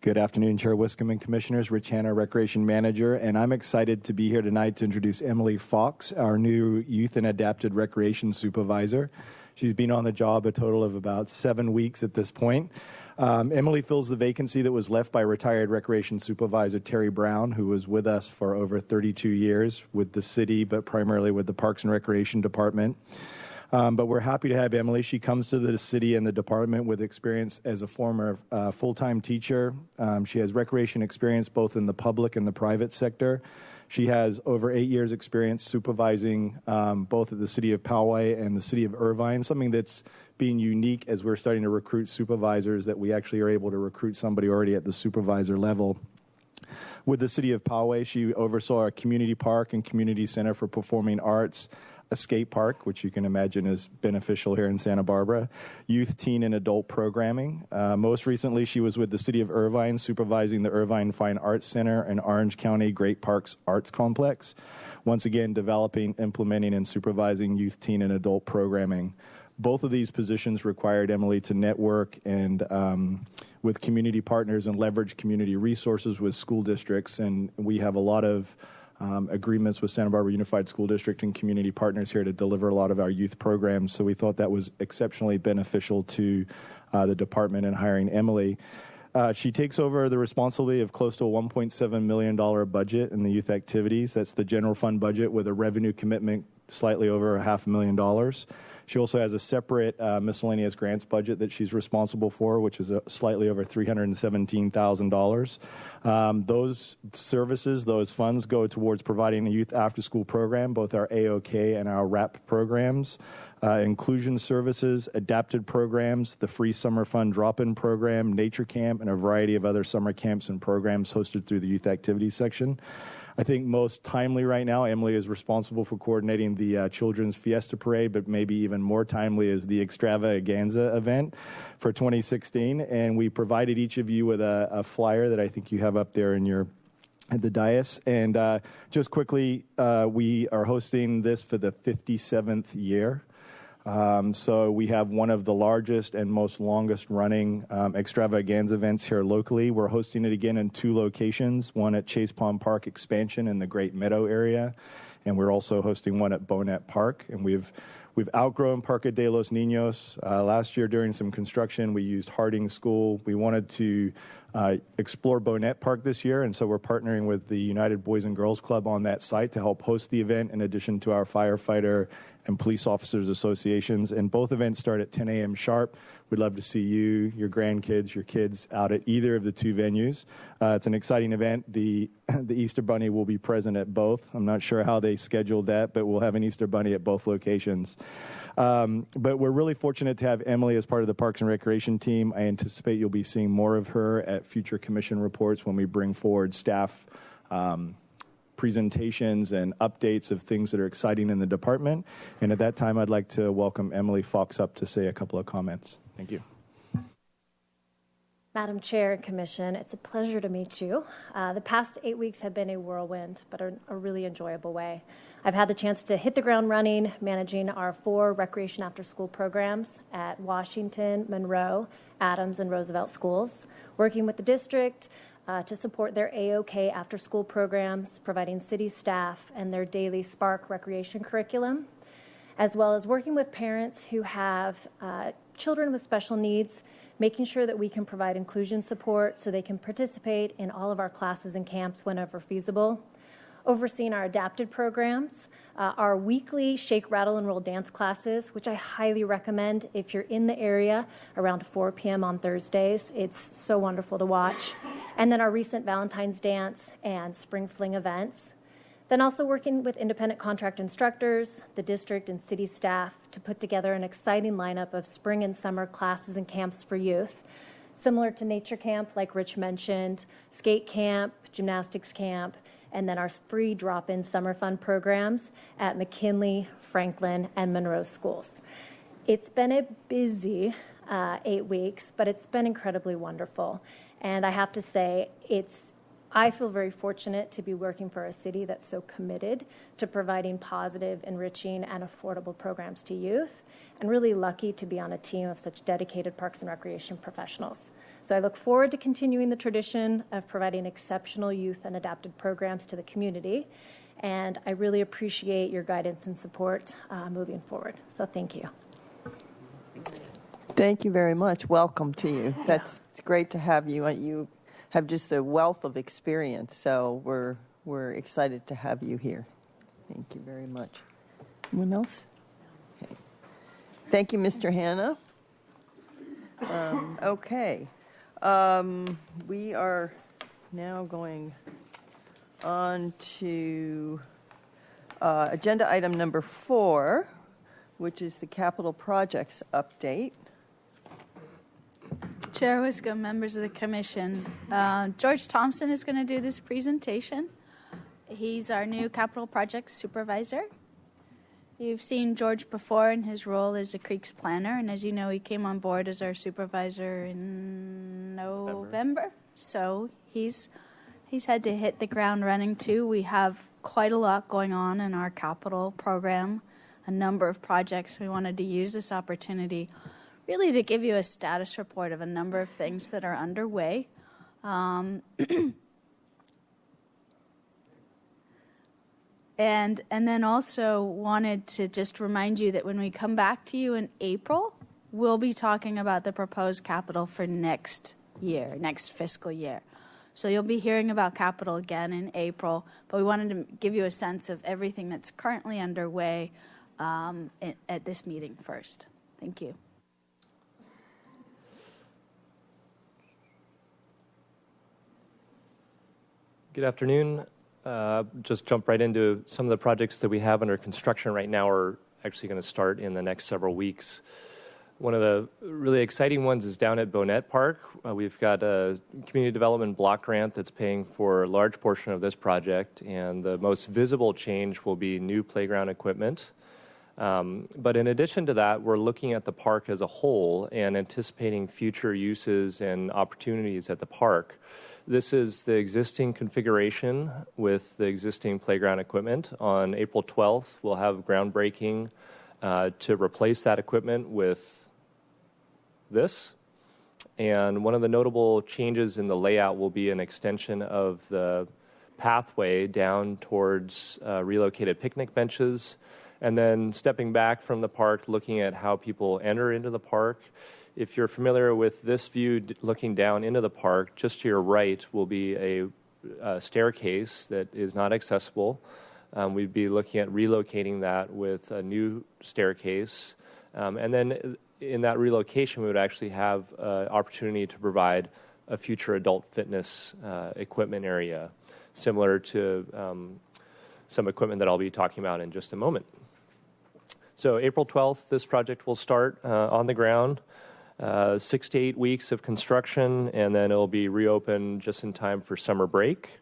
Good afternoon, Chair Wiscombe and Commissioners. Rich Hanna, Recreation Manager, and I'm excited to be here tonight to introduce Emily Fox, our new Youth and Adapted Recreation Supervisor. She's been on the job a total of about 7 weeks at this point. Emily fills the vacancy that was left by retired Recreation Supervisor Terry Brown, who was with us for over 32 years with the city, but primarily with the Parks and Recreation Department. But we're happy to have Emily. She comes to the city and the department with experience as a former full-time teacher. She has recreation experience both in the public and the private sector. She has over 8 years' experience supervising both at the City of Poway and the City of Irvine, something that's being unique as we're starting to recruit supervisors, that we actually are able to recruit somebody already at the supervisor level. With the City of Poway, she oversaw a community park and community center for performing arts, a skate park, which you can imagine is beneficial here in Santa Barbara, youth, teen, and adult programming. Most recently, she was with the City of Irvine, supervising the Irvine Fine Arts Center and Orange County Great Parks Arts Complex. Once again, developing, implementing, and supervising youth, teen, and adult programming. Both of these positions required Emily to network and with community partners and leverage community resources with school districts. And we have a lot of agreements with Santa Barbara Unified School District and community partners here to deliver a lot of our youth programs. So we thought that was exceptionally beneficial to the department in hiring Emily. She takes over the responsibility of close to a $1.7 million budget in the youth activities. That's the general fund budget with a revenue commitment slightly over $500,000. She also has a separate miscellaneous grants budget that she's responsible for, which is slightly over $317,000. Those services, those funds go towards providing a youth after-school program, both our AOK and our RAP programs, inclusion services, adapted programs, the free summer fun drop-in program, nature camp, and a variety of other summer camps and programs hosted through the youth activities section. I think most timely right now, Emily is responsible for coordinating the Children's Fiesta Parade, but maybe even more timely is the Extravaganza event for 2016. And we provided each of you with a flyer that I think you have up there in your at the dais. And just quickly, we are hosting this for the 57th year. So we have one of the largest and most longest running extravaganza events here locally. We're hosting it again in 2 locations, one at Chase Pond Park expansion in the Great Meadow area, and we're also hosting one at Bonet Park. And we've outgrown Parque de los Niños. Last year during some construction, we used Harding School. We wanted to explore Bonet Park this year, and so we're partnering with the United Boys and Girls Club on that site to help host the event, in addition to our firefighter and police officers associations. And both events start at 10 a.m. sharp. We'd love to see you, your grandkids, your kids out at either of the 2 venues. It's an exciting event. The Easter Bunny will be present at both. I'm not sure how they scheduled that, but we'll have an Easter Bunny at both locations. But we're really fortunate to have Emily as part of the Parks and Recreation team. I anticipate you'll be seeing more of her at future commission reports when we bring forward staff presentations and updates of things that are exciting in the department. And at that time, I'd like to welcome Emily Fox up to say a couple of comments. Thank you. Madam Chair and Commission, it's a pleasure to meet you. The past 8 weeks have been a whirlwind, but in a really enjoyable way. I've had the chance to hit the ground running, managing our 4 recreation after-school programs at Washington, Monroe, Adams, and Roosevelt schools, working with the district to support their AOK after-school programs, providing city staff and their daily Spark recreation curriculum, as well as working with parents who have children with special needs, making sure that we can provide inclusion support so they can participate in all of our classes and camps whenever feasible, overseeing our adapted programs, our weekly Shake, Rattle, and Roll dance classes, which I highly recommend if you're in the area around 4 p.m. on Thursdays. It's so wonderful to watch. And then our recent Valentine's Dance and Spring Fling events. Then also working with independent contract instructors, the district and city staff to put together an exciting lineup of spring and summer classes and camps for youth, similar to nature camp, like Rich mentioned, skate camp, gymnastics camp, and then our free drop-in summer fun programs at McKinley, Franklin, and Monroe schools. It's been a busy 8 weeks, but it's been incredibly wonderful. And I have to say, I feel very fortunate to be working for a city that's so committed to providing positive, enriching, and affordable programs to youth, and really lucky to be on a team of such dedicated Parks and Recreation professionals. So I look forward to continuing the tradition of providing exceptional youth and adapted programs to the community, and I really appreciate your guidance and support moving forward. So thank you. Thank you very much. Welcome to you. It's great to have you. You have just a wealth of experience, so we're excited to have you here. Thank you very much. Anyone else? Okay. Thank you, Mr. Hanna. Okay. We are now going On to agenda item number 4, which is the capital projects update. Chair Wiscombe, members of the commission, George Thompson is going to do this presentation. He's our new capital projects supervisor. You've seen George before in his role as the Creeks planner, and as you know, he came on board as our supervisor in November. So he's had to hit the ground running too. We have quite a lot going on in our capital program, a number of projects. We wanted to use this opportunity really to give you a status report of a number of things that are underway. And then also wanted to just remind you that when we come back to you in April, we'll be talking about the proposed capital for next year, next fiscal year. So you'll be hearing about capital again in April, but we wanted to give you a sense of everything that's currently underway at this meeting first. Thank you. Good afternoon. Just jump right into some of the projects that we have under construction right now are actually going to start in the next several weeks. One of the really exciting ones is down at Bonnet Park. We've got a community development block grant that's paying for a large portion of this project, and the most visible change will be new playground equipment. But in addition to that, we're looking at the park as a whole and anticipating future uses and opportunities at the park. This is the existing configuration with the existing playground equipment. On April 12th, we'll have groundbreaking to replace that equipment with this. And one of the notable changes in the layout will be an extension of the pathway down towards relocated picnic benches, and then stepping back from the park, looking at how people enter into the park. If you're familiar with this view looking down into the park, just to your right will be a staircase that is not accessible. We'd be looking at relocating that with a new staircase. And then in that relocation, we would actually have an opportunity to provide a future adult fitness equipment area, similar to some equipment that I'll be talking about in just a moment. So April 12th, this project will start on the ground. 6 to 8 weeks of construction, and then it'll be reopened just in time for summer break.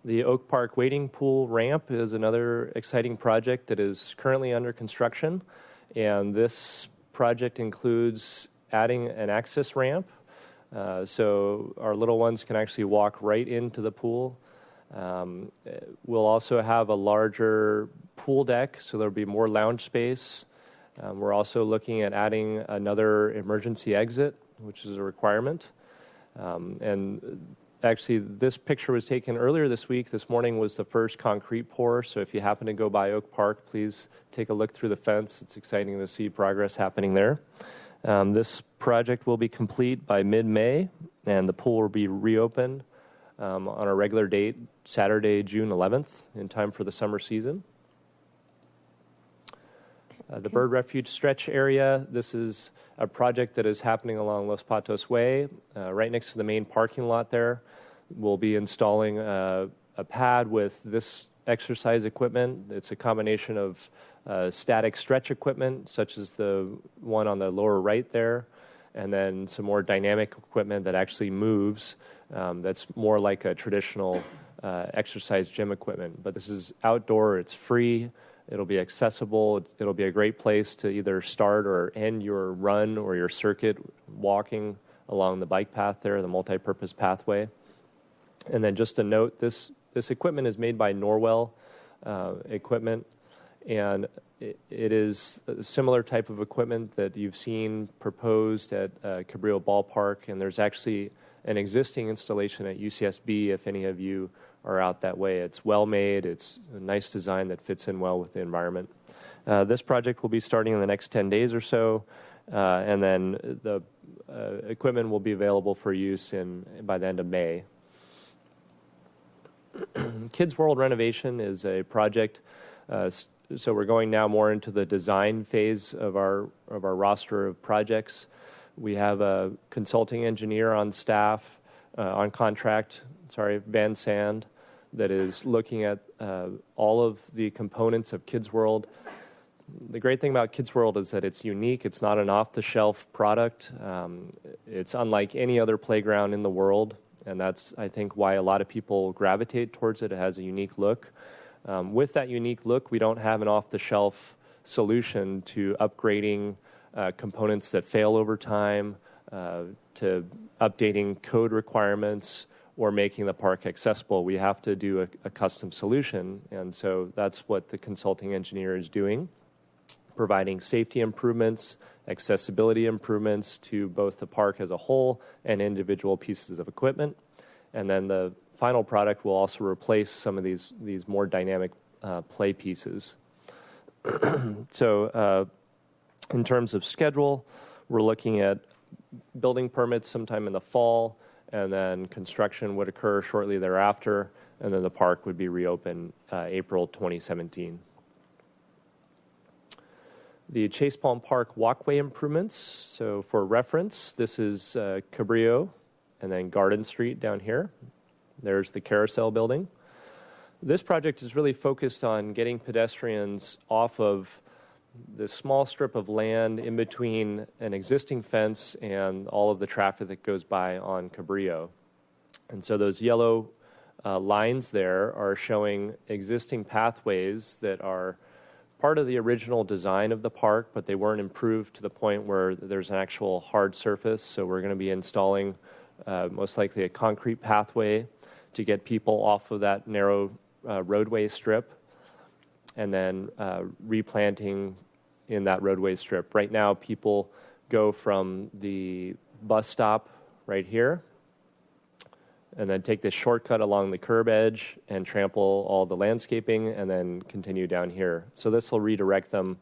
The Oak Park wading pool ramp is another exciting project that is currently under construction, and this project includes adding an access ramp, so our little ones can actually walk right into the pool. We'll also have a larger pool deck, so there'll be more lounge space. We're also looking at adding another emergency exit, which is a requirement. And actually, this picture was taken earlier this week. This morning was the first concrete pour, so if you happen to go by Oak Park, please take a look through the fence. It's exciting to see progress happening there. This project will be complete by mid-May, and the pool will be reopened on a regular date, Saturday, June 11th, in time for the summer season. The Bird Refuge Stretch area, this is a project that is happening along Los Patos Way, right next to the main parking lot there. We'll be installing a pad with this exercise equipment. It's a combination of static stretch equipment, such as the one on the lower right there, and then some more dynamic equipment that actually moves, that's more like a traditional exercise gym equipment. But this is outdoor, it's free. It'll be accessible. It'll be a great place to either start or end your run or your circuit walking along the bike path there, the multi-purpose pathway. And then just a note, this equipment is made by Norwell equipment, and it is a similar type of equipment that you've seen proposed at Cabrillo Ballpark, and there's actually an existing installation at UCSB if any of you are out that way. It's well made. It's a nice design that fits in well with the environment. This project will be starting in the next 10 days or so, and then the equipment will be available for use by the end of May. Kids World renovation is a project, so we're going now more into the design phase of our roster of projects. We have a consulting engineer on staff, on contract, Van Sand, that is looking at all of the components of Kids World. The great thing about Kids World is that it's unique. It's not an off-the-shelf product. It's unlike any other playground in the world, and that's, I think, why a lot of people gravitate towards it. It has a unique look. With that unique look, we don't have an off-the-shelf solution to upgrading components that fail over time, to updating code requirements, or making the park accessible. We have to do a custom solution, and so that's what the consulting engineer is doing, providing safety improvements, accessibility improvements to both the park as a whole and individual pieces of equipment. And then the final product will also replace some of these more dynamic play pieces. So in terms of schedule, we're looking at building permits sometime in the fall, and then construction would occur shortly thereafter, and then the park would be reopened April 2017. The Chase Palm Park walkway improvements. So for reference, this is Cabrillo and then Garden Street down here. There's the Carousel building. This project is really focused on getting pedestrians off of this small strip of land in between an existing fence and all of the traffic that goes by on Cabrillo. And so those yellow lines there are showing existing pathways that are part of the original design of the park, but they weren't improved to the point where there's an actual hard surface. So we're going to be installing most likely a concrete pathway to get people off of that narrow roadway strip, and then replanting in that roadway strip. Right now, people go from the bus stop right here and then take this shortcut along the curb edge and trample all the landscaping and then continue down here. So this will redirect them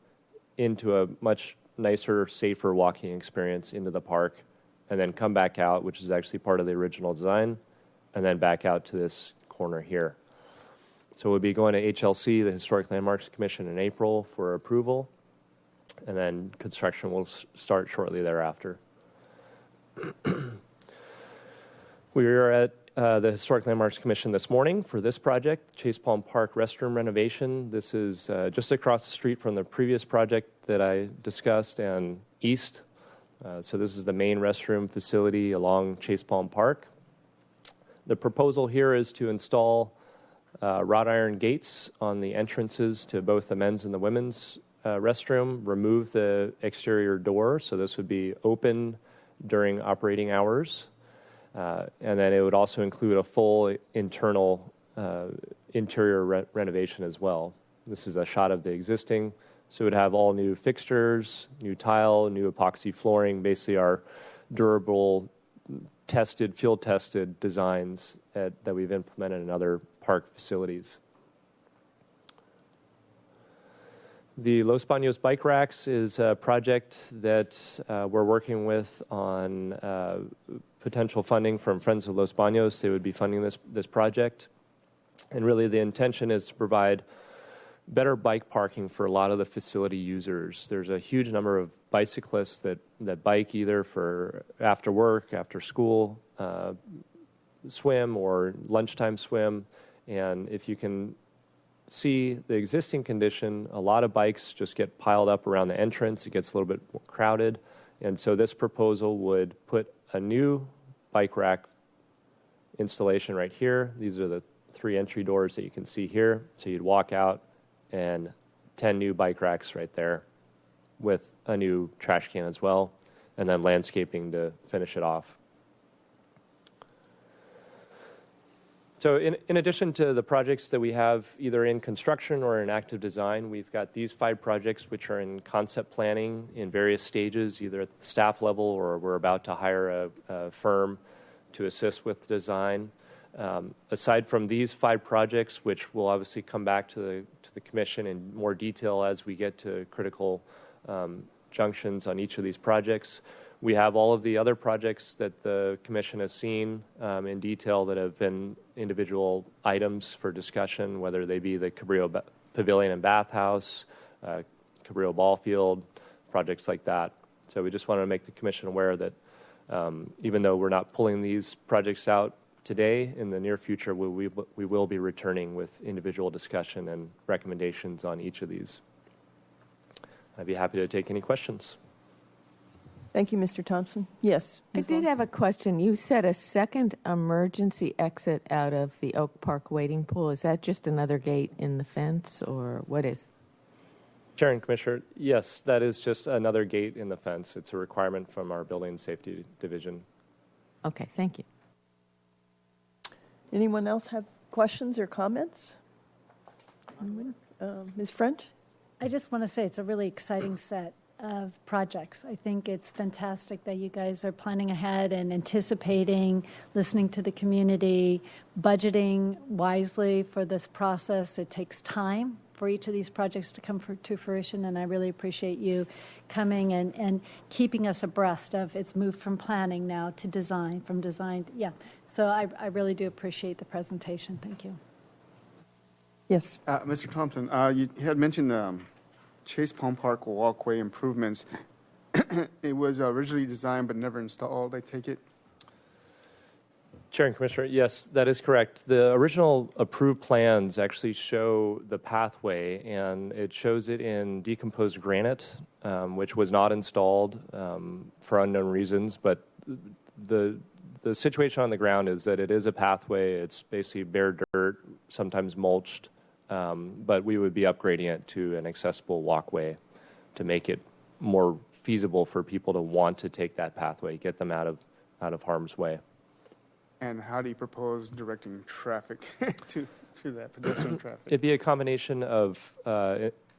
into a much nicer, safer walking experience into the park, and then come back out, which is actually part of the original design, and then back out to this corner here. So we'll be going to HLC, the Historic Landmarks Commission, in April for approval, and then construction will start shortly thereafter. We were at the Historic Landmarks Commission this morning for this project, Chase Palm Park restroom renovation. This is just across the street from the previous project that I discussed and east. So this is the main restroom facility along Chase Palm Park. The proposal here is to install wrought iron gates on the entrances to both the men's and the women's restroom, remove the exterior door, so this would be open during operating hours, and then it would also include a full internal interior renovation as well. This is a shot of the existing, so it would have all new fixtures, new tile, new epoxy flooring, basically our durable, tested, field-tested designs that we've implemented in other park facilities. The Los Baños bike racks is a project that we're working with on potential funding from Friends of Los Baños. They would be funding this project. And really the intention is to provide better bike parking for a lot of the facility users. There's a huge number of bicyclists that bike either for after work, after school, swim, or lunchtime swim. And if you can see the existing condition, a lot of bikes just get piled up around the entrance. It gets a little bit crowded. And so this proposal would put a new bike rack installation right here. These are the 3 entry doors that you can see here. So you'd walk out and 10 new bike racks right there with a new trash can as well, and then landscaping to finish it off. So in addition to the projects that we have either in construction or in active design, we've got these 5 projects which are in concept planning in various stages, either at the staff level or we're about to hire a firm to assist with the design. Aside from these 5 projects, which will obviously come back to the commission in more detail as we get to critical junctions on each of these projects, we have all of the other projects that the commission has seen in detail that have been individual items for discussion, whether they be the Cabrillo Pavilion and Bathhouse, Cabrillo Ball Field, projects like that. So we just want to make the commission aware that even though we're not pulling these projects out today. In the near future, we will be returning with individual discussion and recommendations on each of these. I'd be happy to take any questions. Thank you, Mr. Thompson. Yes, I Ms. did Long? have a question. You said a second emergency exit out of the Oak Park wading pool. Is that just another gate in the fence, or what is? Chair and Commissioner, yes, that is just another gate in the fence. It's a requirement from our Building Safety Division. Okay, thank you. Anyone else have questions or comments? Ms. French? I just want to say it's a really exciting set of projects. I think it's fantastic that you guys are planning ahead and anticipating, listening to the community, budgeting wisely for this process. It takes time for each of these projects to come to fruition, and I really appreciate you coming and keeping us abreast of it's moved from planning now to design, from design. Yeah, so I really do appreciate the presentation. Thank you. Yes. Mr. Thompson, you had mentioned Chase Palm Park walkway improvements. It was originally designed but never installed, I take it? Chair and Commissioner, yes, that is correct. The original approved plans actually show the pathway, and it shows it in decomposed granite, which was not installed for unknown reasons. But the situation on the ground is that it is a pathway. It's basically bare dirt, sometimes mulched, but we would be upgrading it to an accessible walkway to make it more feasible for people to want to take that pathway, get them out of harm's way. And how do you propose directing traffic to that pedestrian traffic? It'd be a combination of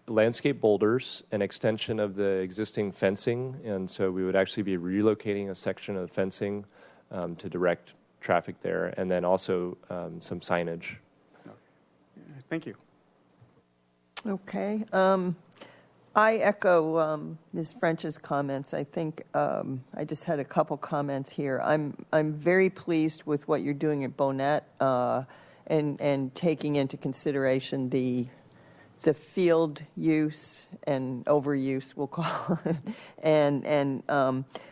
landscape boulders, an extension of the existing fencing, and so we would actually be relocating a section of fencing to direct traffic there, and then also some signage. Okay. Thank you. Okay. I echo Ms. French's comments. I think I just had a couple comments here. I'm very pleased with what you're doing at Bonnet and taking into consideration the field use and overuse, we'll call it, and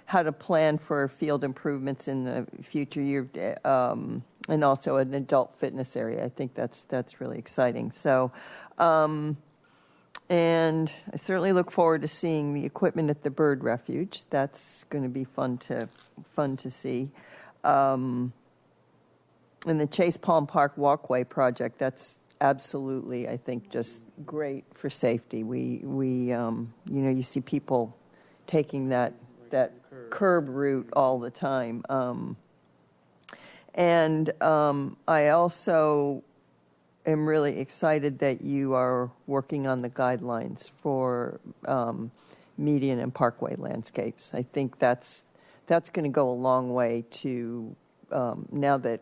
how to plan for field improvements in the future year, and also an adult fitness area. I think that's really exciting. So. And I certainly look forward to seeing the equipment at the bird refuge. That's going to be fun to see. And the Chase Palm Park walkway project, that's absolutely, I think, just great for safety. We you see people taking that curb route all the time. And I also am really excited that you are working on the guidelines for median and parkway landscapes. I think that's going to go a long way to now that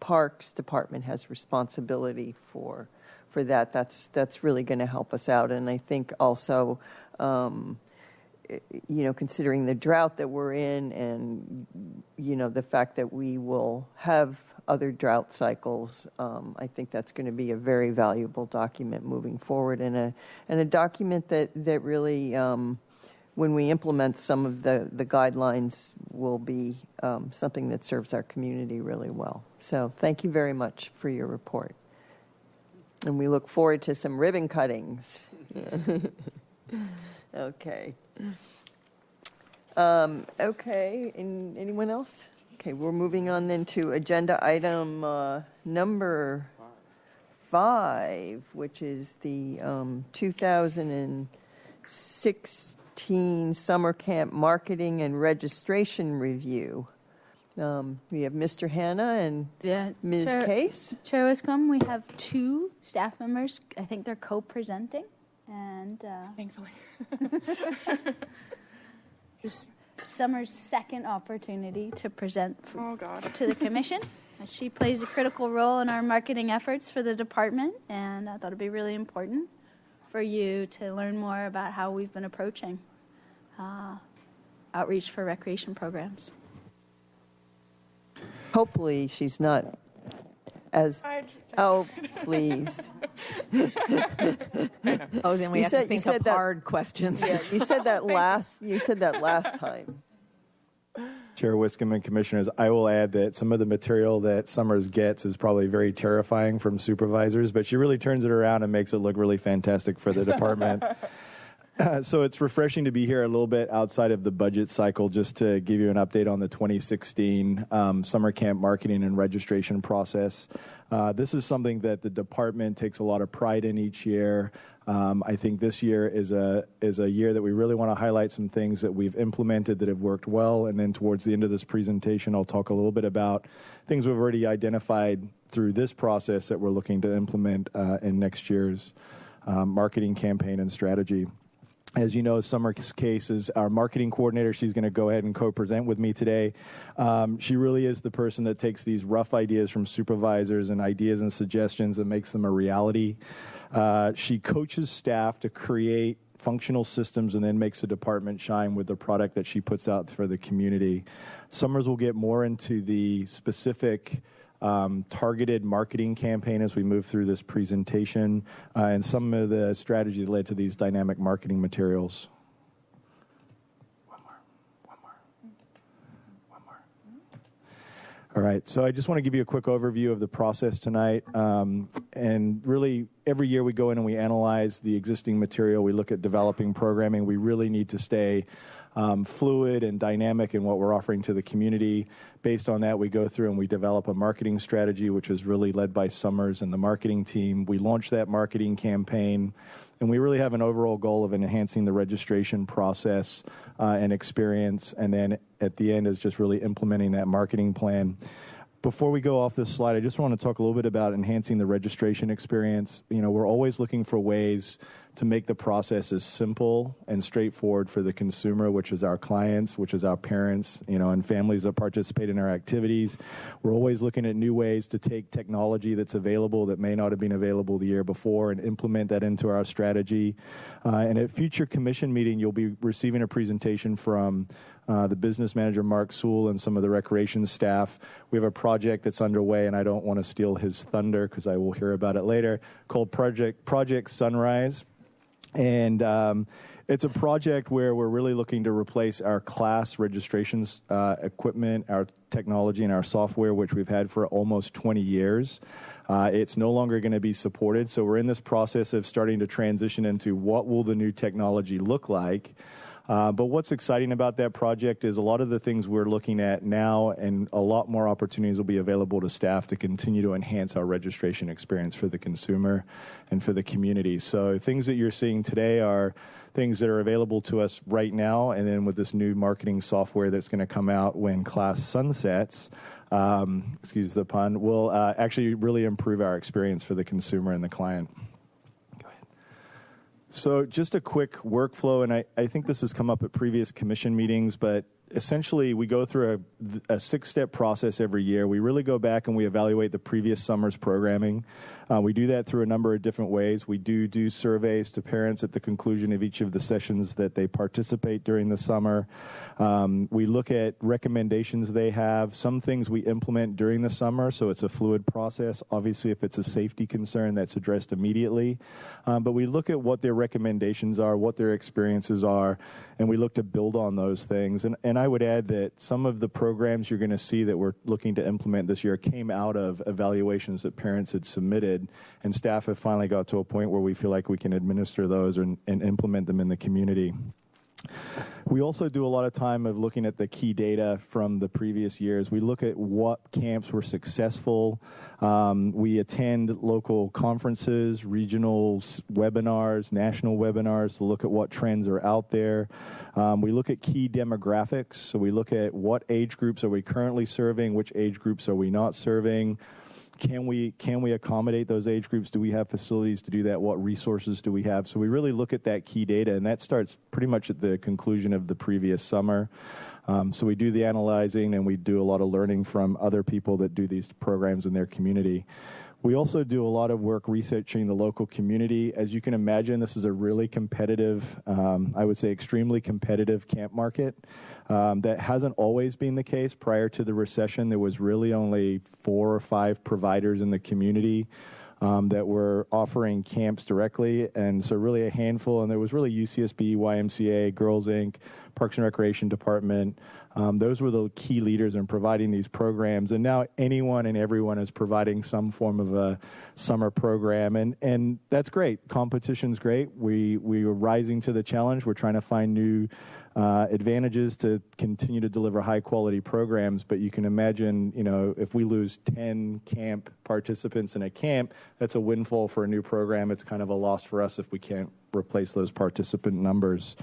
Parks Department has responsibility for that. That's really going to help us out, and I think also. Considering the drought that we're in and, the fact that we will have other drought cycles, I think that's going to be a very valuable document moving forward and a document that really, when we implement some of the guidelines, will be something that serves our community really well. So thank you very much for your report. And we look forward to some ribbon cuttings. Okay. Okay. Anyone else? Okay, we're moving on then to agenda item number 5, which is the 2016 Summer Camp Marketing and Registration Review. We have Mr. Hanna and Ms. Case. Chair Wiscombe, we have 2 staff members. I think they're co-presenting. And thankfully, this Summer's second opportunity to present to the commission. She plays a critical role in our marketing efforts for the department, and I thought it'd be really important for you to learn more about how we've been approaching outreach for recreation programs. Hopefully, she's not as. Oh, please. Oh, then we have to think of hard questions. Yeah, you said that last time. Chair Wiscombe and Commissioners, I will add that some of the material that Summers gets is probably very terrifying from supervisors, but she really turns it around and makes it look really fantastic for the department. So it's refreshing to be here a little bit outside of the budget cycle just to give you an update on the 2016 summer camp marketing and registration process. This is something that the department takes a lot of pride in each year. I think this year is a year that we really want to highlight some things that we've implemented that have worked well, and then towards the end of this presentation, I'll talk a little bit about things we've already identified through this process that we're looking to implement in next year's marketing campaign and strategy. As you know, Summer's Case is our marketing coordinator. She's going to go ahead and co-present with me today. She really is the person that takes these rough ideas from supervisors and ideas and suggestions and makes them a reality. She coaches staff to create functional systems and then makes the department shine with the product that she puts out for the community. Summers will get more into the specific targeted marketing campaign as we move through this presentation and some of the strategy that led to these dynamic marketing materials. One more. All right, so I just want to give you a quick overview of the process tonight. And really, every year we go in and we analyze the existing material. We look at developing programming. We really need to stay fluid and dynamic in what we're offering to the community. Based on that, we go through and we develop a marketing strategy, which is really led by Summers and the marketing team. We launch that marketing campaign, and we really have an overall goal of enhancing the registration process and experience, and then at the end is just really implementing that marketing plan. Before we go off this slide, I just want to talk a little bit about enhancing the registration experience. You know, we're always looking for ways to make the process as simple and straightforward for the consumer, which is our clients, which is our parents, you know, and families that participate in our activities. We're always looking at new ways to take technology that's available that may not have been available the year before and implement that into our strategy. And at future commission meeting, you'll be receiving a presentation from the business manager, Mark Sewell, and some of the recreation staff. We have a project that's underway, and I don't want to steal his thunder because I will hear about it later, called Project Sunrise. And it's a project where we're really looking to replace our class registrations equipment, our technology, and our software, which we've had for almost 20 years. It's no longer going to be supported, so we're in this process of starting to transition into what will the new technology look like. But what's exciting about that project is a lot of the things we're looking at now and a lot more opportunities will be available to staff to continue to enhance our registration experience for the consumer and for the community. So things that you're seeing today are things that are available to us right now, and then with this new marketing software that's going to come out when class sunsets, excuse the pun, will actually really improve our experience for the consumer and the client. So just a quick workflow, and I think this has come up at previous commission meetings, but essentially we go through a 6-step process every year. We really go back and we evaluate the previous summer's programming. We do that through a number of different ways. We do surveys to parents at the conclusion of each of the sessions that they participate during the summer. We look at recommendations they have. Some things we implement during the summer, so it's a fluid process. Obviously, if it's a safety concern, that's addressed immediately. But we look at what their recommendations are, what their experiences are, and we look to build on those things. And I would add that some of the programs you're going to see that we're looking to implement this year came out of evaluations that parents had submitted, and staff have finally got to a point where we feel like we can administer those and implement them in the community. We also do a lot of time of looking at the key data from the previous years. We look at what camps were successful. We attend local conferences, regional webinars, national webinars to look at what trends are out there. We look at key demographics. So we look at what age groups are we currently serving, which age groups are we not serving. Can we accommodate those age groups? Do we have facilities to do that? What resources do we have? So we really look at that key data, and that starts pretty much at the conclusion of the previous summer. So we do the analyzing, and we do a lot of learning from other people that do these programs in their community. We also do a lot of work researching the local community. As you can imagine, this is a really competitive, I would say extremely competitive camp market. That hasn't always been the case. Prior to the recession, there was really only 4 or 5 providers in the community. that were offering camps directly, and so really a handful, and there was really UCSB, YMCA, Girls Inc., Parks and Recreation Department. Those were the key leaders in providing these programs, and now anyone and everyone is providing some form of a summer program, and that's great. Competition's great. We are rising to the challenge. We're trying to find new advantages to continue to deliver high-quality programs, but you can imagine, if we lose 10 camp participants in a camp, that's a windfall for a new program. It's kind of a loss for us if we can't replace those participant numbers.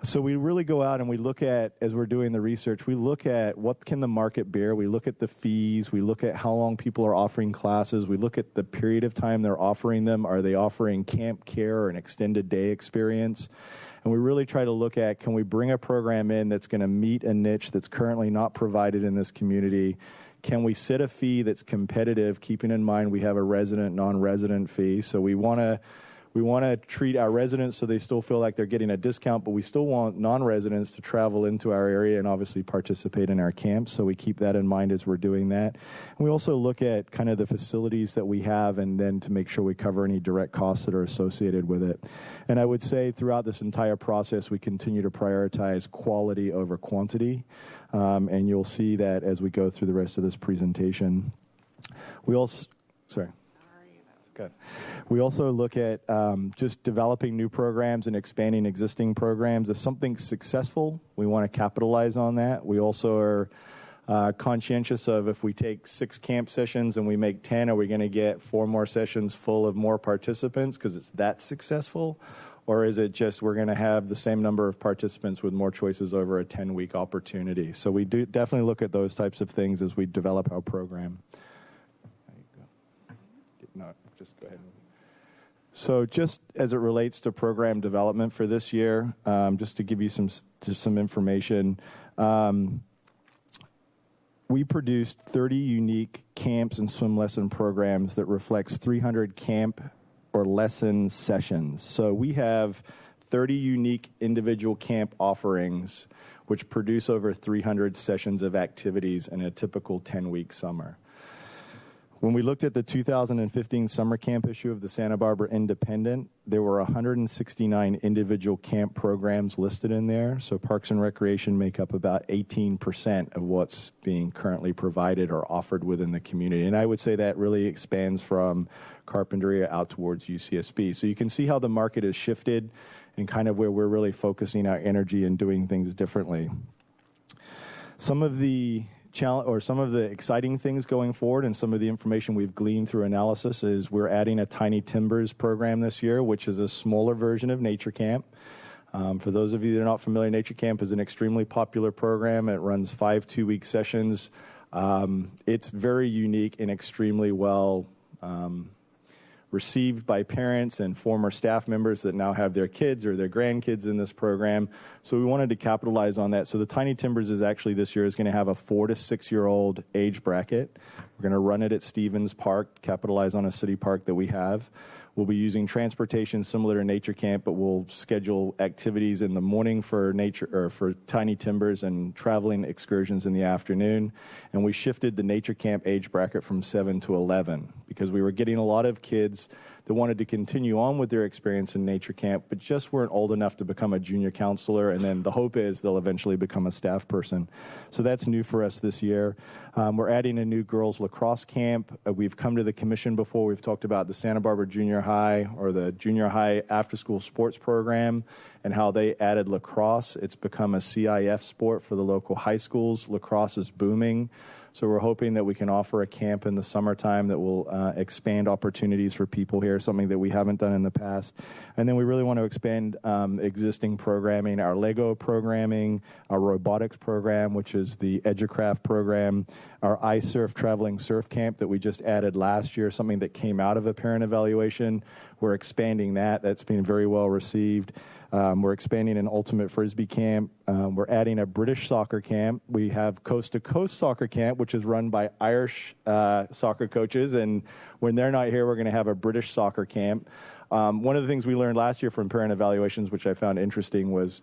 So we really go out and we look at, as we're doing the research, we look at what can the market bear. We look at the fees. We look at how long people are offering classes. We look at the period of time they're offering them. Are they offering camp care or an extended day experience? And we really try to look at, can we bring a program in that's going to meet a niche that's currently not provided in this community? Can we set a fee that's competitive, keeping in mind we have a resident, non-resident fee? So we want to treat our residents so they still feel like they're getting a discount, but we still want non-residents to travel into our area and obviously participate in our camps. So we keep that in mind as we're doing that. And we also look at kind of the facilities that we have and then to make sure we cover any direct costs that are associated with it. And I would say throughout this entire process, we continue to prioritize quality over quantity. And you'll see that as we go through the rest of this presentation. We also, good. We also look at just developing new programs and expanding existing programs. If something's successful, we want to capitalize on that. We also are conscientious of if we take 6 camp sessions and we make 10, are we going to get 4 more sessions full of more participants because it's that successful? Or is it just we're going to have the same number of participants with more choices over a 10-week opportunity? So we do definitely look at those types of things as we develop our program. No, just go ahead. So just as it relates to program development for this year, just to give you some information, we produced 30 unique camps and swim lesson programs that reflects 300 camp or lesson sessions. So we have 30 unique individual camp offerings which produce over 300 sessions of activities in a typical 10-week summer. When we looked at the 2015 summer camp issue of the Santa Barbara Independent, there were 169 individual camp programs listed in there. So Parks and Recreation make up about 18% of what's being currently provided or offered within the community. And I would say that really expands from Carpinteria out towards UCSB. So you can see how the market has shifted and kind of where we're really focusing our energy and doing things differently. Some of the exciting things going forward and some of the information we've gleaned through analysis is we're adding a Tiny Timbers program this year, which is a smaller version of Nature Camp. For those of you that are not familiar, Nature Camp is an extremely popular program. It runs 5 2-week sessions. It's very unique and extremely well received by parents and former staff members that now have their kids or their grandkids in this program. So we wanted to capitalize on that. So the Tiny Timbers is actually this year is going to have a 4 to 6-year-old age bracket. We're going to run it at Stevens Park, capitalize on a city park that we have. We'll be using transportation similar to Nature Camp, but we'll schedule activities in the morning for Tiny Timbers and traveling excursions in the afternoon. And we shifted the Nature Camp age bracket from 7 to 11 because we were getting a lot of kids that wanted to continue on with their experience in Nature Camp, but just weren't old enough to become a junior counselor. And then the hope is they'll eventually become a staff person. So that's new for us this year. We're adding a new girls lacrosse camp. We've come to the commission before. We've talked about the Santa Barbara Junior High or the Junior High after-school sports program and how they added lacrosse. It's become a CIF sport for the local high schools. Lacrosse is booming. So we're hoping that we can offer a camp in the summertime that will expand opportunities for people here, something that we haven't done in the past. And then we really want to expand existing programming, our Lego programming, our robotics program, which is the EduCraft program, our iSurf traveling surf camp that we just added last year, something that came out of a parent evaluation. We're expanding that. That's been very well received. We're expanding an ultimate Frisbee camp. We're adding a British soccer camp. We have Coast to Coast soccer camp, which is run by Irish soccer coaches. And when they're not here, we're going to have a British soccer camp. One of the things we learned last year from parent evaluations, which I found interesting, was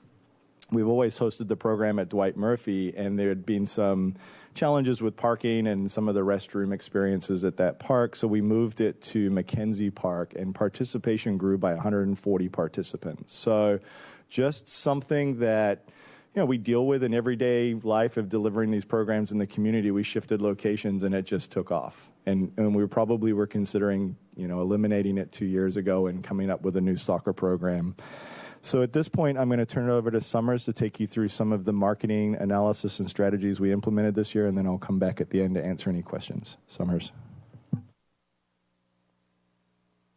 we've always hosted the program at Dwight Murphy, and there had been some challenges with parking and some of the restroom experiences at that park. So we moved it to Mackenzie Park, and participation grew by 140 participants. So just something that we deal with in everyday life of delivering these programs in the community. We shifted locations, and it just took off. And we probably were considering, eliminating it 2 years ago and coming up with a new soccer program. So at this point, I'm going to turn it over to Summers to take you through some of the marketing analysis and strategies we implemented this year, and then I'll come back at the end to answer any questions. Summers.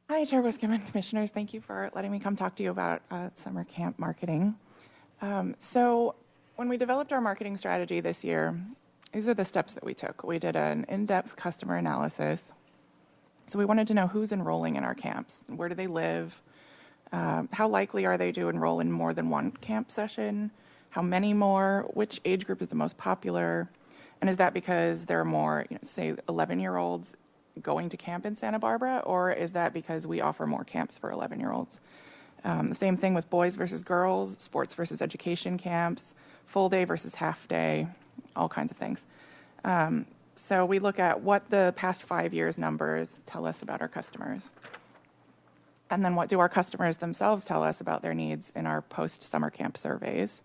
Hi, Chair Wiscombe, Commissioners. Thank you for letting me come talk to you about summer camp marketing. So when we developed our marketing strategy this year, these are the steps that we took. We did an in-depth customer analysis. So we wanted to know who's enrolling in our camps. Where do they live? How likely are they to enroll in more than one camp session? How many more? Which age group is the most popular? And is that because there are more, say, 11-year-olds going to camp in Santa Barbara, or is that because we offer more camps for 11-year-olds? The same thing with boys versus girls, sports versus education camps, full day versus half day, all kinds of things. So we look at what the past 5 years numbers tell us about our customers. And then what do our customers themselves tell us about their needs in our post-summer camp surveys?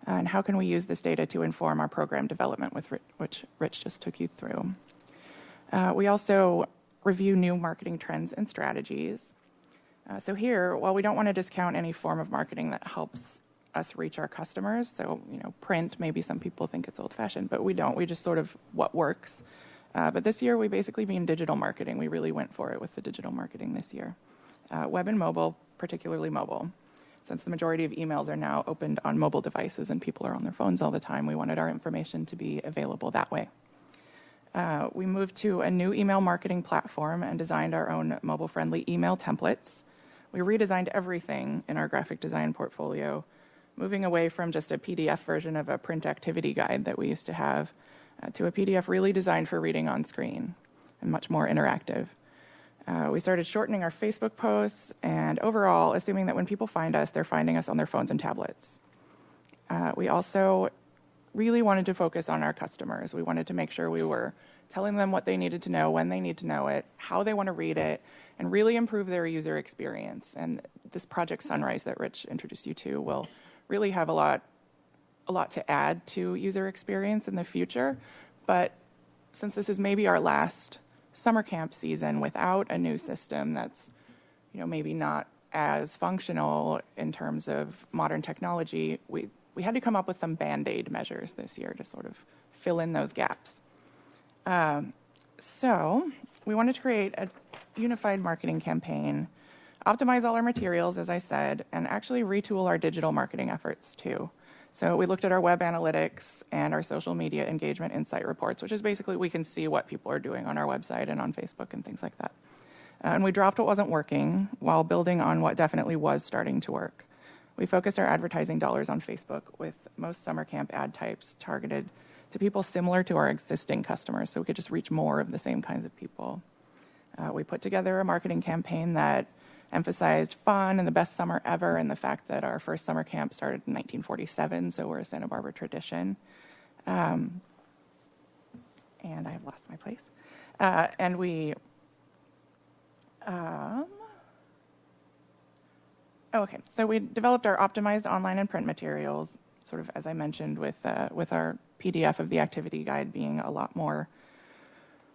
And how can we use this data to inform our program development, which Rich just took you through? We also review new marketing trends and strategies. So here, while we don't want to discount any form of marketing that helps us reach our customers, so print, maybe some people think it's old-fashioned, but we don't. We just sort of what works. But this year, we basically mean digital marketing. We really went for it with the digital marketing this year. Web and mobile, particularly mobile. Since the majority of emails are now opened on mobile devices and people are on their phones all the time, we wanted our information to be available that way. We moved to a new email marketing platform and designed our own mobile-friendly email templates. We redesigned everything in our graphic design portfolio, moving away from just a PDF version of a print activity guide that we used to have to a PDF really designed for reading on screen and much more interactive. We started shortening our Facebook posts and overall assuming that when people find us, they're finding us on their phones and tablets. We also really wanted to focus on our customers. We wanted to make sure we were telling them what they needed to know, when they need to know it, how they want to read it, and really improve their user experience. And this Project Sunrise that Rich introduced you to will really have a lot to add to user experience in the future. But since this is maybe our last summer camp season without a new system that's, maybe not as functional in terms of modern technology, we had to come up with some Band-Aid measures this year to sort of fill in those gaps. So we wanted to create a unified marketing campaign, optimize all our materials, as I said, and actually retool our digital marketing efforts too. So we looked at our web analytics and our social media engagement insight reports, which is basically we can see what people are doing on our website and on Facebook and things like that. And we dropped what wasn't working while building on what definitely was starting to work. We focused our advertising dollars on Facebook with most summer camp ad types targeted to people similar to our existing customers so we could just reach more of the same kinds of people. We put together a marketing campaign that emphasized fun and the best summer ever and the fact that our first summer camp started in 1947, so we're a Santa Barbara tradition. And I have lost my place. And we... Okay, so we developed our optimized online and print materials, sort of as I mentioned, with our PDF of the activity guide being a lot more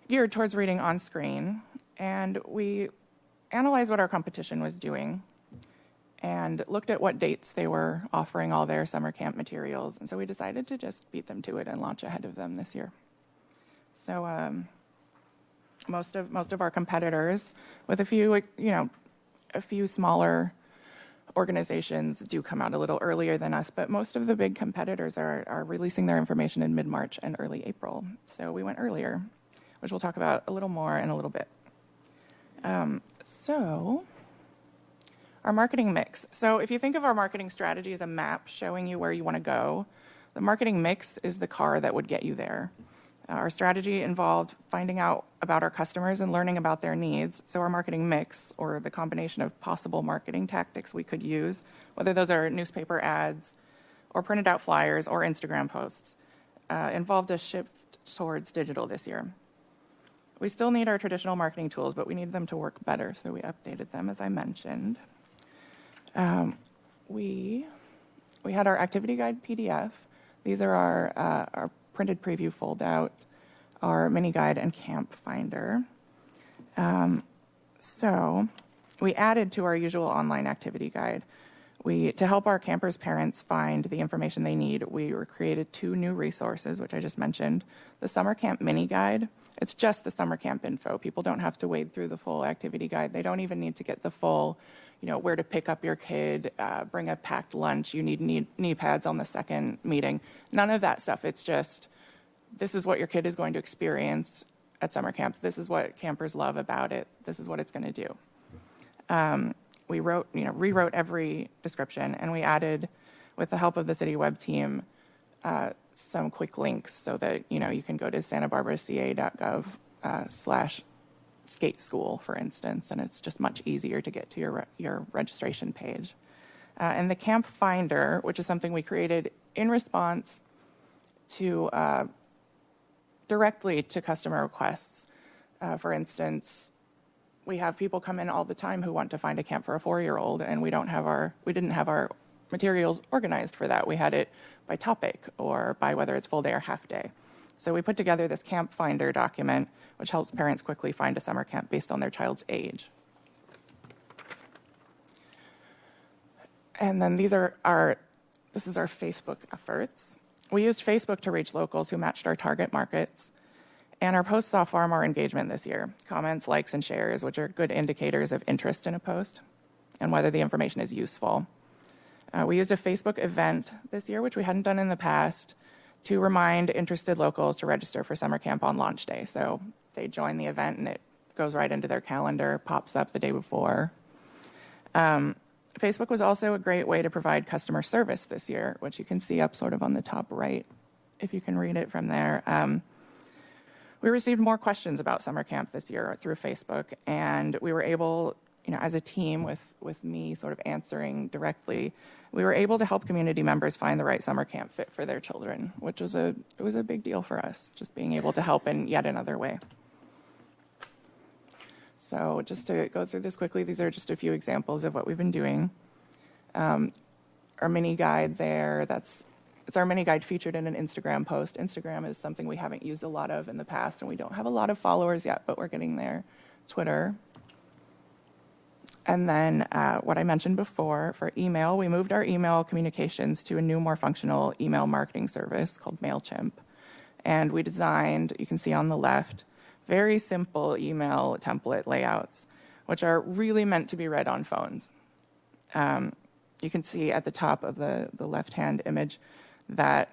geared towards reading on screen. And we analyzed what our competition was doing and looked at what dates they were offering all their summer camp materials. And so we decided to just beat them to it and launch ahead of them this year. So most of our competitors, with a few smaller organizations do come out a little earlier than us, but most of the big competitors are releasing their information in mid-March and early April. So we went earlier, which we'll talk about a little more in a little bit. So our marketing mix. So if you think of our marketing strategy as a map showing you where you want to go, the marketing mix is the car that would get you there. Our strategy involved finding out about our customers and learning about their needs. So our marketing mix, or the combination of possible marketing tactics we could use, whether those are newspaper ads, or printed out flyers or Instagram posts. Involved a shift towards digital this year. We still need our traditional marketing tools, but we need them to work better, so we updated them, as I mentioned. We had our activity guide PDF. These are our printed preview fold-out, our mini guide, and camp finder. So we added to our usual online activity guide. To help our campers' parents find the information they need, we created 2 new resources, which I just mentioned. The Summer Camp Mini Guide. It's just the summer camp info. People don't have to wade through the full activity guide. They don't even need to get the full, where to pick up your kid, bring a packed lunch, you need knee pads on the second meeting. None of that stuff. It's just, this is what your kid is going to experience at summer camp. This is what campers love about it. This is what it's going to do. We rewrote every description, and we added, with the help of the city web team, some quick links so that you can go to santabarbaraca.gov /skate school, for instance, and it's just much easier to get to your registration page. And the camp finder, which is something we created in response to directly to customer requests. For instance, we have people come in all the time who want to find a camp for a 4-year-old, and we didn't have our materials organized for that. We had it by topic or by whether it's full day or half day. So we put together this camp finder document, which helps parents quickly find a summer camp based on their child's age. And then this is our Facebook efforts. We used Facebook to reach locals who matched our target markets. And our posts saw far more engagement this year. Comments, likes, and shares, which are good indicators of interest in a post and whether the information is useful. We used a Facebook event this year, which we hadn't done in the past, to remind interested locals to register for summer camp on launch day. So they join the event and it goes right into their calendar, pops up the day before. Facebook was also a great way to provide customer service this year, which you can see up sort of on the top right, if you can read it from there. We received more questions about summer camp this year through Facebook, and we were able, as a team with me sort of answering directly, we were able to help community members find the right summer camp fit for their children, which was a big deal for us, just being able to help in yet another way. So just to go through this quickly, these are just a few examples of what we've been doing. Our mini guide there, it's our mini guide featured in an Instagram post. Instagram is something we haven't used a lot of in the past, and we don't have a lot of followers yet, but we're getting there. Twitter. And then what I mentioned before, for email, we moved our email communications to a new, more functional email marketing service called MailChimp. And we designed, you can see on the left, very simple email template layouts, which are really meant to be read on phones. You can see at the top of the left-hand image that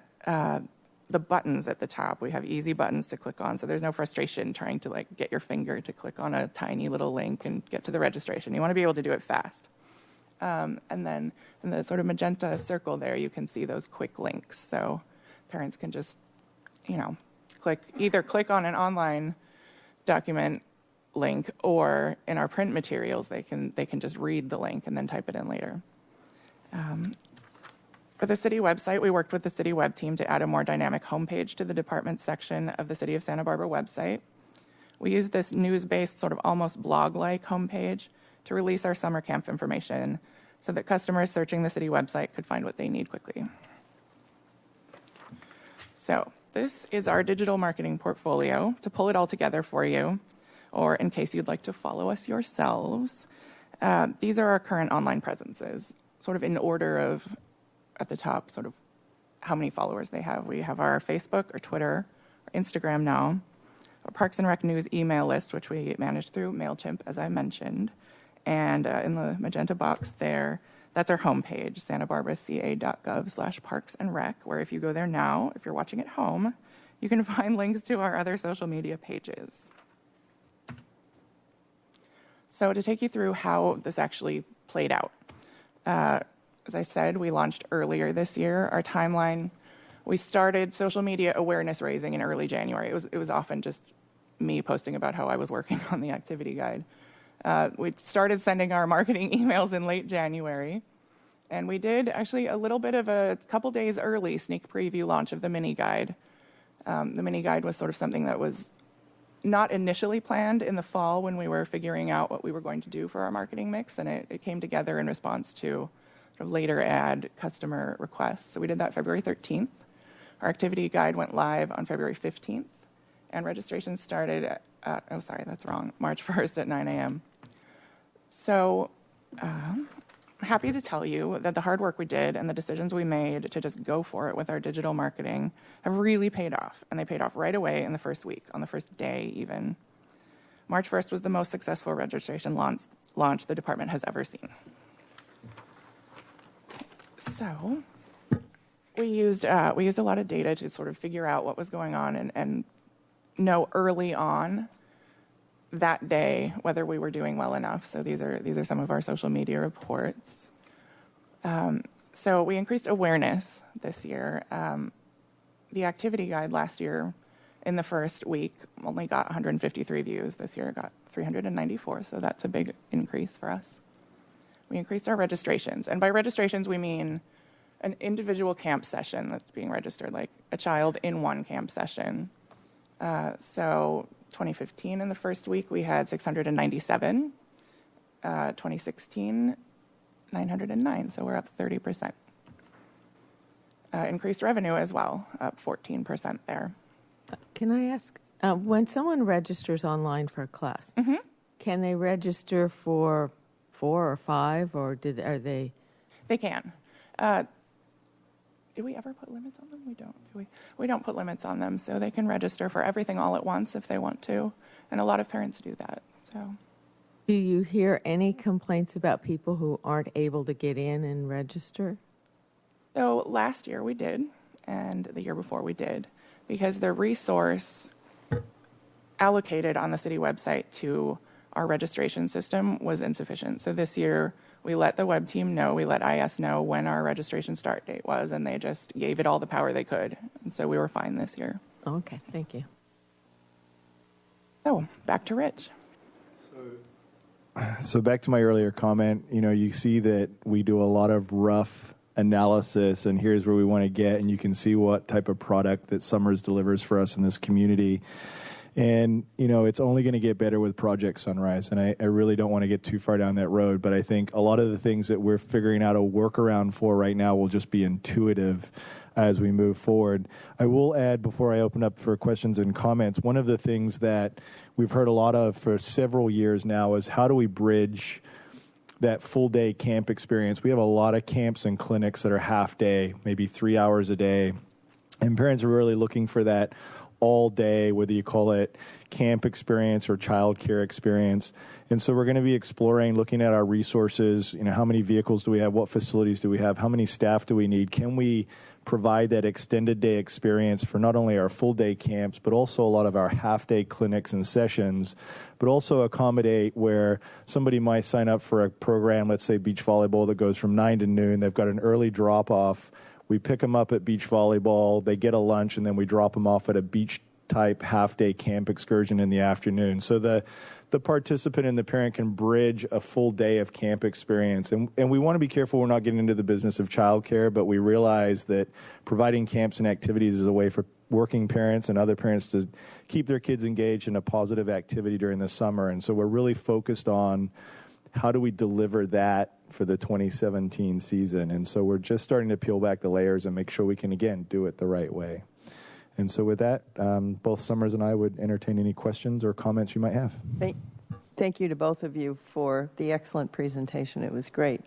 the buttons at the top, we have easy buttons to click on, so there's no frustration trying to get your finger to click on a tiny little link and get to the registration. You want to be able to do it fast. And then in the sort of magenta circle there, you can see those quick links. So parents can just, click on an online document link, or in our print materials, they can just read the link and then type it in later. For the city website, we worked with the city web team to add a more dynamic homepage to the department section of the City of Santa Barbara website. We used this news-based, sort of almost blog-like homepage to release our summer camp information so that customers searching the city website could find what they need quickly. So this is our digital marketing portfolio. To pull it all together for you, or in case you'd like to follow us yourselves, these are our current online presences, sort of in order of, at the top, sort of how many followers they have. We have our Facebook, our Twitter, our Instagram now, our Parks and Rec News email list, which we manage through MailChimp, as I mentioned. And in the magenta box there, that's our homepage, santabarbaraca.gov /parksandrec, where if you go there now, if you're watching at home, you can find links to our other social media pages. So to take you through how this actually played out. As I said, we launched earlier this year. Our timeline, we started social media awareness raising in early January. It was often just me posting about how I was working on the activity guide. We started sending our marketing emails in late January, And we did actually a little bit of a couple days early sneak preview launch of the mini guide. The mini guide was sort of something that was not initially planned in the fall when we were figuring out what we were going to do for our marketing mix, and it came together in response to sort of later ad customer requests. So we did that February 13th. Our activity guide went live on February 15th, and registration started March 1st at 9 a.m. So I'm happy to tell you that the hard work we did and the decisions we made to just go for it with our digital marketing have really paid off, and they paid off right away in the first week, on the first day even. March 1st was the most successful registration launch the department has ever seen. So we used a lot of data to sort of figure out what was going on and know early on that day whether we were doing well enough. So these are some of our social media reports. So we increased awareness this year. The activity guide last year in the first week only got 153 views. This year it got 394, so that's a big increase for us. We increased our registrations, and by registrations we mean an individual camp session that's being registered, like a child in one camp session. So 2015 in the first week we had 697. 2016, 909, so we're up 30%. Increased revenue as well, up 14% there. Can I ask, when someone registers online for a class, can they register for 4 or 5, or are they? They can. Do we ever put limits on them? We don't, do we? We don't put limits on them, so they can register for everything all at once if they want to, and a lot of parents do that. So, do you hear any complaints about people who aren't able to get in and register? So last year we did, and the year before we did, because the resource allocated on the city website to our registration system was insufficient. So this year we let the web team know, we let IS know when our registration start date was, and they just gave it all the power they could. And so we were fine this year. Okay, thank you. So back to Rich. So back to my earlier comment, you see that we do a lot of rough analysis, and here's where we want to get, and you can see what type of product that Summers delivers for us in this community. And, it's only going to get better with Project Sunrise, and I really don't want to get too far down that road, but I think a lot of the things that we're figuring out a workaround for right now will just be intuitive as we move forward. I will add, before I open up for questions and comments, one of the things that we've heard a lot of for several years now is how do we bridge that full-day camp experience. We have a lot of camps and clinics that are half-day, maybe 3 hours a day, and parents are really looking for that all day, whether you call it camp experience or child care experience. And so we're going to be exploring, looking at our resources, how many vehicles do we have, what facilities do we have, how many staff do we need, can we provide that extended day experience for not only our full day camps, but also a lot of our half day clinics and sessions, but also accommodate where somebody might sign up for a program, let's say beach volleyball, that goes from 9 to noon. They've got an early drop off. We pick them up at beach volleyball, they get a lunch, and then we drop them off at a beach-type half-day camp excursion in the afternoon. So the participant and the parent can bridge a full day of camp experience. And we want to be careful we're not getting into the business of childcare, but we realize that providing camps and activities is a way for working parents and other parents to keep their kids engaged in a positive activity during the summer. And so we're really focused on how do we deliver that for the 2017 season. And so we're just starting to peel back the layers and make sure we can, again, do it the right way. And so with that, both Summers and I would entertain any questions or comments you might have. Thank you to both of you for the excellent presentation. It was great.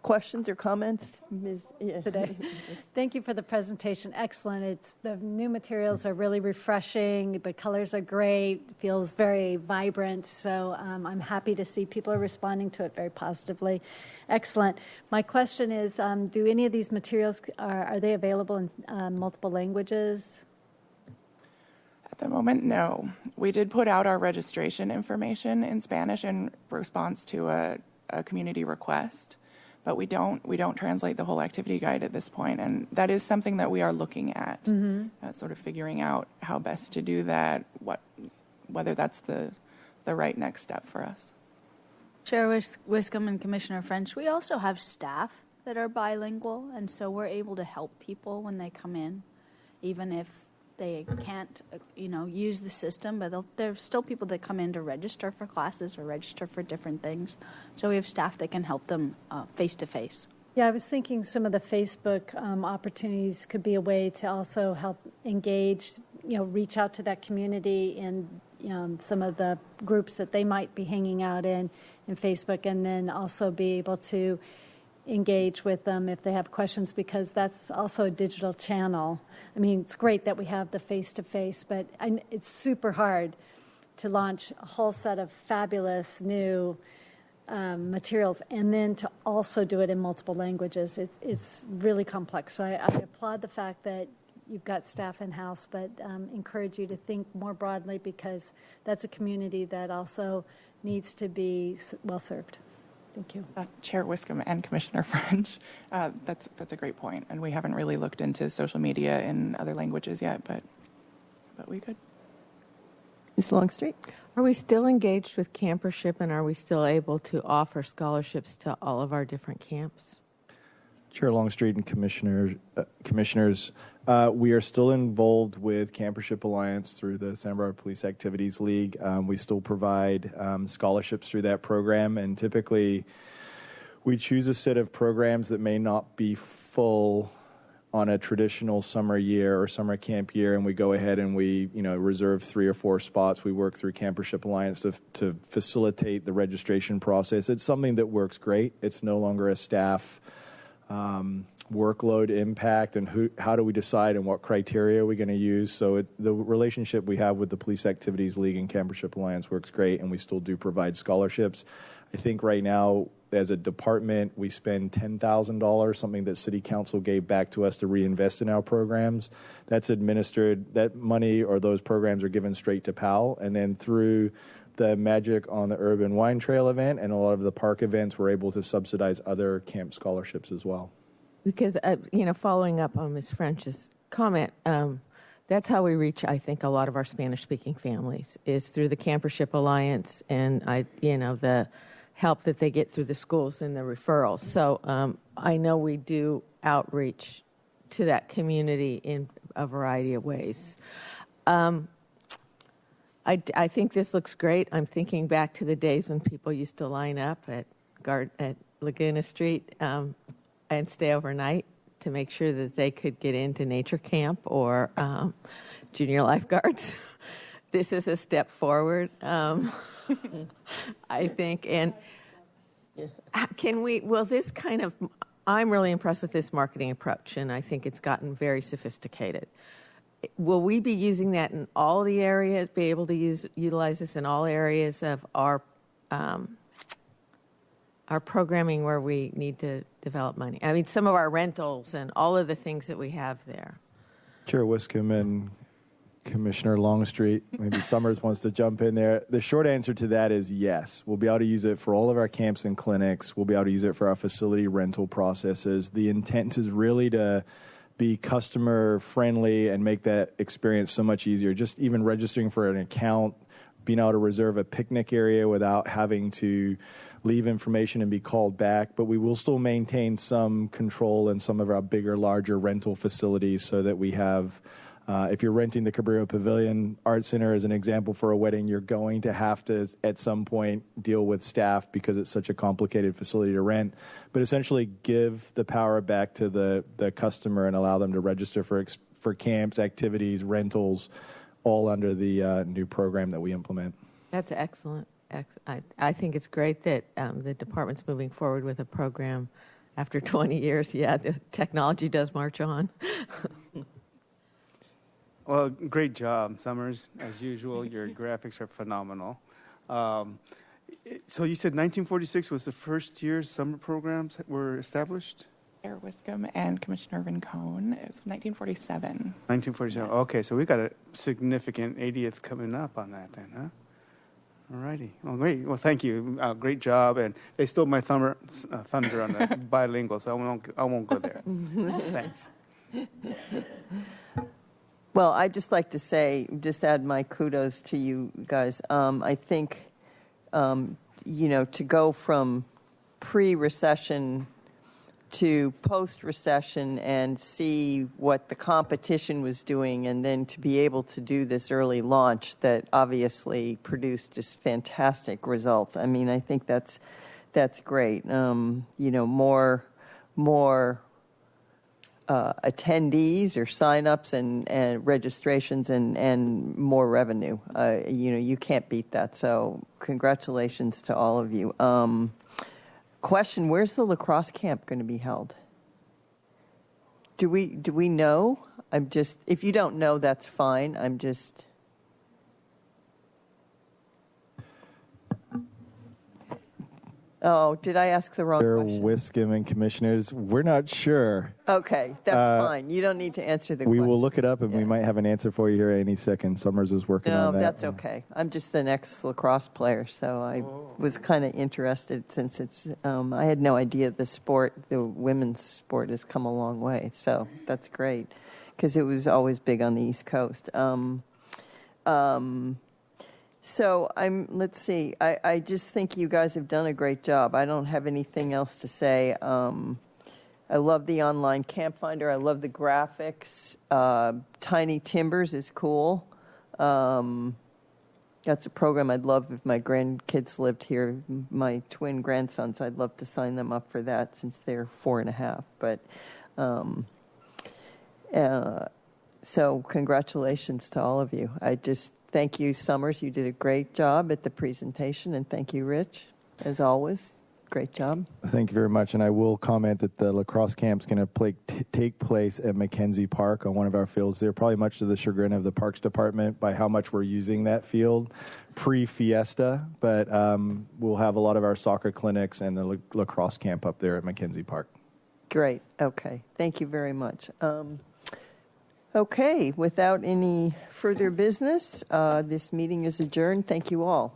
Questions or comments, Ms. Today. Thank you for the presentation. Excellent. The new materials are really refreshing. The colors are great. It feels very vibrant. So I'm happy to see people are responding to it very positively. Excellent. My question is, do any of these materials, are they available in multiple languages? At the moment, no. We did put out our registration information in Spanish in response to a community request. But we don't translate the whole activity guide at this point, and that is something that we are looking at, sort of figuring out how best to do that, whether that's the right next step for us. Chair Wiscombe and Commissioner French, we also have staff that are bilingual, and so we're able to help people when they come in, even if they can't, use the system. But there's still people that come in to register for classes or register for different things. So we have staff that can help them face to face. Yeah, I was thinking some of the Facebook opportunities could be a way to also help engage, reach out to that community in some of the groups that they might be hanging out in Facebook, and then also be able to engage with them if they have questions, because that's also a digital channel. I mean, it's great that we have the face-to-face, but it's super hard to launch a whole set of fabulous new materials and then to also do it in multiple languages. It's really complex. So I applaud the fact that you've got staff in-house, but encourage you to think more broadly, because that's a community that also needs to be well served. Thank you. Chair Wiscombe and Commissioner French, that's a great point, and we haven't really looked into social media in other languages yet, but we could. Ms. Longstreet? Are we still engaged with campership, and are we still able to offer scholarships to all of our different camps? Chair Longstreet and commissioners, we are still involved with Campership Alliance through the Santa Barbara Police Activities League. We still provide scholarships through that program, and typically we choose a set of programs that may not be full on a traditional summer year or summer camp year, and we go ahead and we reserve 3 or 4 spots. We work through Campership Alliance to facilitate the registration process. It's something that works great. It's no longer a staff workload impact, and how do we decide and what criteria are we going to use. So the relationship we have with the Police Activities League and Campership Alliance works great, and we still do provide scholarships. I think right now, as a department, we spend $10,000, something that City Council gave back to us to reinvest in our programs. That's administered, that money or those programs are given straight to PAL, and then through the Magic on the Urban Wine Trail event and a lot of the park events, we're able to subsidize other camp scholarships as well. Because, following up on Ms. French's comment, that's how we reach, I think, a lot of our Spanish-speaking families, is through the Campership Alliance and, the help that they get through the schools and the referrals. So I know we do outreach to that community in a variety of ways. I think this looks great. I'm thinking back to the days when people used to line up at Laguna Street and stay overnight to make sure that they could get into nature camp or junior lifeguards. This is a step forward, I think. And I'm really impressed with this marketing approach, and I think it's gotten very sophisticated. Will we be using that in all the areas, be able to utilize this in all areas of our programming where we need to develop money? I mean, some of our rentals and all of the things that we have there. Chair Wiscombe and Commissioner Longstreet, maybe Summers wants to jump in there. The short answer to that is yes. We'll be able to use it for all of our camps and clinics. We'll be able to use it for our facility rental processes. The intent is really to be customer friendly and make that experience so much easier. Just even registering for an account, being able to reserve a picnic area without having to leave information and be called back. But we will still maintain some control in some of our bigger, larger rental facilities so that we have, if you're renting the Cabrillo Pavilion Art Center as an example for a wedding, you're going to have to at some point deal with staff because it's such a complicated facility to rent. But essentially give the power back to the customer and allow them to register for camps, activities, rentals, all under the new program that we implement. That's excellent. I think it's great that the department's moving forward with a program after 20 years. Yeah, the technology does march on. Well, great job, Summers. As usual, your graphics are phenomenal. So you said 1946 was the first year summer programs were established? Chair Wiscombe and Commissioner Rincon. It was 1947. 1947. Okay, so we've got a significant 80th coming up on that then, huh? All righty. Well, great. Well, thank you. Great job. And they stole my thunder on the bilingual, so I won't go there. Thanks. Well, I'd just like to say, just add my kudos to you guys. I think, to go from pre-recession to post-recession and see what the competition was doing, and then to be able to do this early launch that obviously produced just fantastic results. I mean, I think that's great. More attendees or signups and registrations and more revenue. You can't beat that. So congratulations to all of you. Question: where's the lacrosse camp going to be held? Do we know? If you don't know, that's fine. Oh, did I ask the wrong question? Wiscombe and commissioners, we're not sure. Okay, that's fine. You don't need to answer the We question. will look it up, and we might have an answer for you here any second. Summers is working on that. No, that's okay. I'm just an ex-lacrosse player, so I was kind of interested since it's, I had no idea the women's sport has come a long way. So that's great because it was always big on the East Coast. So let's see. I just think you guys have done a great job. I don't have anything else to say. I love the online camp finder. I love the graphics. Tiny Timbers is cool. That's a program I'd love if my grandkids lived here. My twin grandsons, I'd love to sign them up for that since they're 4.5. But so congratulations to all of you. Thank you, Summers. You did a great job at the presentation, and thank you, Rich, as always. Great job. Thank you very much. And I will comment that the lacrosse camp is going to take place at Mackenzie Park on one of our fields there, probably much to the chagrin of the Parks Department by how much we're using that field pre-Fiesta. But we'll have a lot of our soccer clinics and the lacrosse camp up there at Mackenzie Park. Great. Okay. Thank you very much. Okay. Without any further business, this meeting is adjourned. Thank you all.